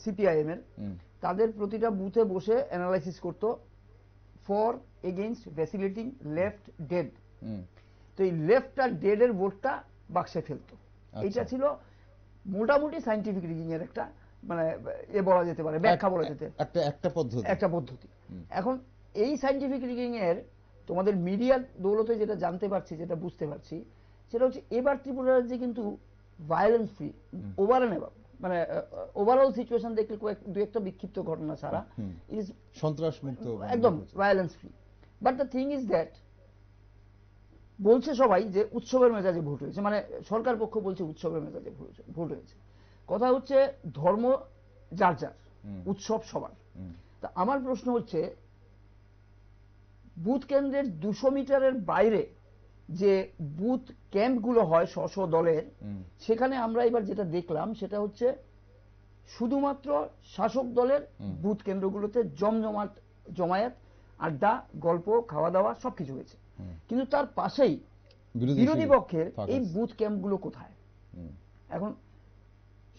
সিপিআইএম এর, তাদের প্রতিটা বুথে বসে অ্যানালাইসিস করতো ফর এগেইনস্ট ভ্যাসিলেটিং লেফট ডেড। তো এই লেফট আর ডেড এর ভোটটা বাক্সে ফেলতো। এটা ছিল মোটামুটি সায়েন্টিফিক রিগিং এর একটা মানে বলা যেতে পারে, ব্যাখ্যা বলা যেতে একটা পদ্ধতি। এখন এই সায়েন্টিফিক রিগিং এর তোমাদের মিডিয়ার দৌলতে যেটা জানতে পারছি, যেটা বুঝতে পারছি, সেটা হচ্ছে এবার ত্রিপুরা রাজ্যে কিন্তু violence free over and above, মানে ওভারঅল সিচুয়েশন দেখলে দু একটা বিক্ষিপ্ত ঘটনা ছাড়া ইজ সন্ত্রাস মুক্ত, একদম violence free. But the thing is that, বলছে সবাই যে উৎসবের মেজাজে ভোট হয়েছে, মানে সরকার পক্ষ বলছে উৎসবের মেজাজে ভোট হয়েছে। কথা হচ্ছে ধর্ম যার যার, উৎসব সবার। তা আমার প্রশ্ন হচ্ছে, বুথ কেন্দ্রের 200 মিটারের বাইরে যে বুথ ক্যাম্পগুলো হয় স্ব দলের, সেখানে আমরা এবার যেটা দেখলাম সেটা হচ্ছে শুধুমাত্র শাসক দলের বুথ কেন্দ্রগুলোতে জমায়েত, আড্ডা, গল্প, খাওয়া দাওয়া সবকিছু হয়েছে। কিন্তু তার পাশেই বিরোধী পক্ষের এই বুথ ক্যাম্পগুলো কোথায়? এখন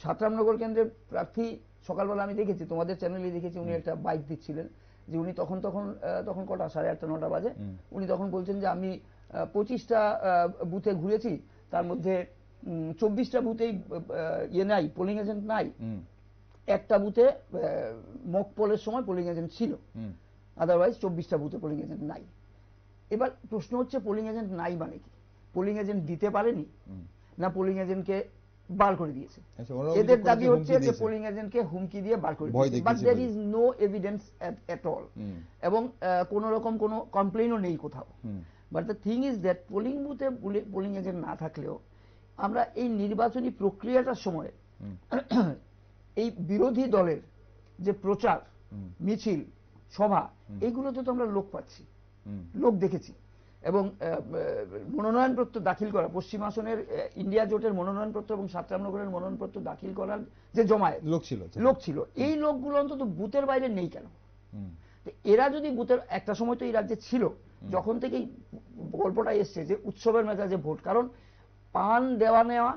সাতরামনগর কেন্দ্রের প্রার্থী সকালবেলা আমি দেখেছি, তোমাদের চ্যানেলে দেখেছি, উনি একটা বাইক দিচ্ছিলেন, যে উনি তখন কটা 8:30 9টা বাজে, উনি তখন বলছেন যে আমি 25টা বুথে ঘুরেছি, তার মধ্যে 24টা বুথেই নাই, পোলিং এজেন্ট নাই, একটা বুথে মক পোলের সময় পোলিং এজেন্ট ছিল, আদারওয়াইজ 24টা বুথে পোলিং এজেন্ট নাই। এবার প্রশ্ন হচ্ছে পোলিং এজেন্ট নাই মানে কি? পোলিং এজেন্ট দিতে পারেনি, না পোলিং এজেন্টকে বার করে দিয়েছে? এদের দাবি হচ্ছে যে পোলিং এজেন্টকে হুমকি দিয়ে বার করে দিয়েছে, but there is no evidence at all, এবং কোন রকম কোনো কমপ্লেইনও নেই কোথাও। But the thing is that polling বুথে পোলিং এজেন্ট না থাকলেও আমরা এই নির্বাচনী প্রক্রিয়াটার সময় এই বিরোধী দলের যে প্রচার, মিছিল, সভা, এইগুলোতে তো আমরা লোক পাচ্ছি, লোক দেখেছি। এবং মনোনয়নপত্র দাখিল করা, পশ্চিম আসনের ইন্ডিয়া জোটের মনোনয়নপত্র এবং সাতরামনগরের মনোনয়নপত্র দাখিল করার যে জমায়েত লোক ছিল, এই লোকগুলো অন্তত বুথের বাইরে নেই কেন? এরা যদি বুথের, একটা সময় তো এই রাজ্যে ছিল, যখন থেকেই গল্পটা এসছে যে উৎসবের মেজাজে ভোট, কারণ পান দেওয়া নেওয়া,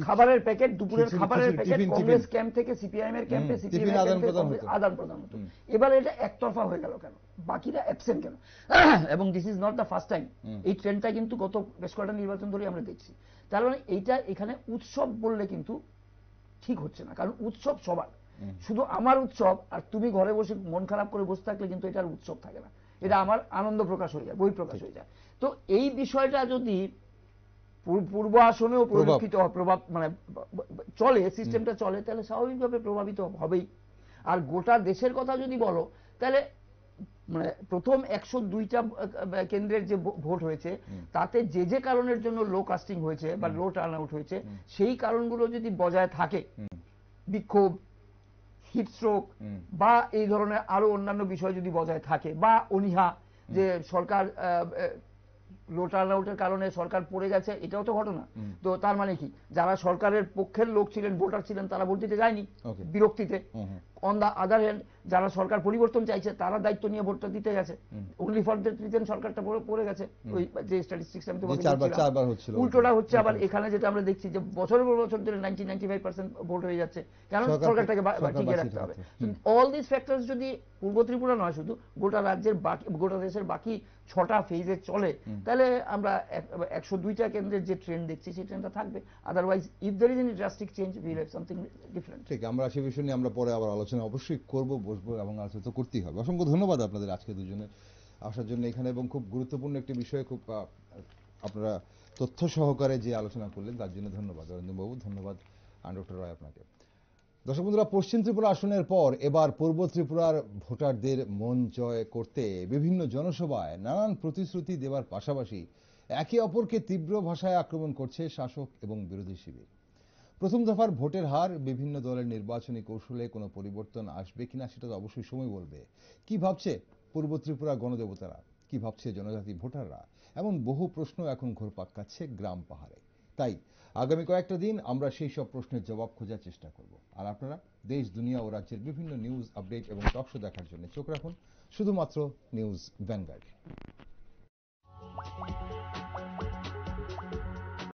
খাবারের প্যাকেট, দুপুরের খাবারের প্যাকেট কংগ্রেস ক্যাম্প থেকে সিপিআইএম এর ক্যাম্পে, সিপিএম এর ক্যাম্পে আদান প্রদান হতো। এবার এটা একতরফা হয়ে গেল কেন? বাকিরা অ্যাবসেন্ট কেন? এবং this is not the first time, এই ট্রেন্ডটা কিন্তু গত বেশ কয়েকটা নির্বাচন ধরে আমরা দেখছি। তার মানে এইটা এখানে উৎসব বললে কিন্তু ঠিক হচ্ছে না, কারণ উৎসব সবার, শুধু আমার উৎসব আর তুমি ঘরে বসে মন খারাপ করে বসে থাকলে কিন্তু এটার উৎসব থাকে না, এটা আমার আনন্দ প্রকাশ হয়ে যায়, বই প্রকাশ হয়ে যায়। তো এই বিষয়টা যদি পূর্ব আসনেও পরিলক্ষিত প্রভাব মানে চলে, সিস্টেমটা চলে, তাহলে স্বাভাবিকভাবে প্রভাবিত হবেই। আর গোটা দেশের কথা যদি বলো, তাহলে মানে প্রথম 102টা কেন্দ্রের যে ভোট হয়েছে, তাতে যে যে কারণের জন্য লো কাস্টিং হয়েছে বা লো টার্ন আউট হয়েছে, সেই কারণগুলো যদি বজায় থাকে, বিক্ষোভ, হিটস্ট্রোক বা এই ধরনের আরো অন্যান্য বিষয় যদি বজায় থাকে, বা অনীহা যে সরকার লো টার্ন আউটের কারণে সরকার পড়ে গেছে, এটাও তো ঘটনা। তো তার মানে কি, যারা সরকারের পক্ষের লোক ছিলেন, ভোটার ছিলেন, তারা ভোট দিতে যায়নি বিরক্তিতে। অন দ্য আদার হ্যান্ড, যারা সরকার পরিবর্তন চাইছে, তারা দায়িত্ব নিয়ে ভোটটা দিতে গেছে, অনলি ফর দ্যাট রিজন সরকারটা পড়ে গেছে। ওই যে স্ট্যাটিস্টিক্স আমি তোমাকে বলছিলাম, উল্টোটা হচ্ছে আবার এখানে যেটা আমরা দেখছি, যে বছরের পর বছর ধরে 90-95% ভোট হয়ে যাচ্ছে, কারণ সরকারটাকে টিকিয়ে রাখতে হবে। অল দিস ফ্যাক্টরস যদি পূর্ব ত্রিপুরা নয়, শুধু গোটা রাজ্যের বাকি, গোটা দেশের বাকি 6টা ফেজে চলে, তাহলে আমরা 102টা কেন্দ্রের যে ট্রেন্ড দেখছি, সেই ট্রেন্ডটা থাকবে। Otherwise if there is any drastic change, will have something different. ঠিক, আমরা সেই বিষয় নিয়ে আমরা পরে আবার আলোচনা অবশ্যই করব, বসবো এবং আলোচনা তো করতেই হবে। অসংখ্য ধন্যবাদ আপনাদের আজকে দুজনের আসার জন্য এখানে, এবং খুব গুরুত্বপূর্ণ একটি বিষয়ে খুব আপনারা তথ্য সহকারে যে আলোচনা করলেন, তার জন্য ধন্যবাদ অরিন্দমবাবু, ধন্যবাদ ডক্টর রায় আপনাকে। দর্শক বন্ধুরা, পশ্চিম ত্রিপুরা আসনের পর এবার পূর্ব ত্রিপুরার ভোটারদের মন জয় করতে বিভিন্ন জনসভায় নানান প্রতিশ্রুতি দেওয়ার পাশাপাশি একে অপরকে তীব্র ভাষায় আক্রমণ করছে শাসক এবং বিরোধী শিবির। প্রথম দফার ভোটের হার, বিভিন্ন দলের নির্বাচনী কৌশলে কোনো পরিবর্তন আসবে কিনা সেটা তো অবশ্যই সময় বলবে। কি ভাবছে পূর্ব ত্রিপুরা গণদেবতারা, কি ভাবছে জনজাতি ভোটাররা, এমন বহু প্রশ্ন এখন ঘুরপাক খাচ্ছে গ্রাম পাহাড়ে। তাই আগামী কয়েকটা দিন আমরা সেই সব প্রশ্নের জবাব খোঁজার চেষ্টা করব। আর আপনারা দেশ, দুনিয়া ও রাজ্যের বিভিন্ন নিউজ আপডেট এবং টক শো দেখার জন্য চোখ রাখুন শুধুমাত্র নিউজ ভ্যানগার্ড।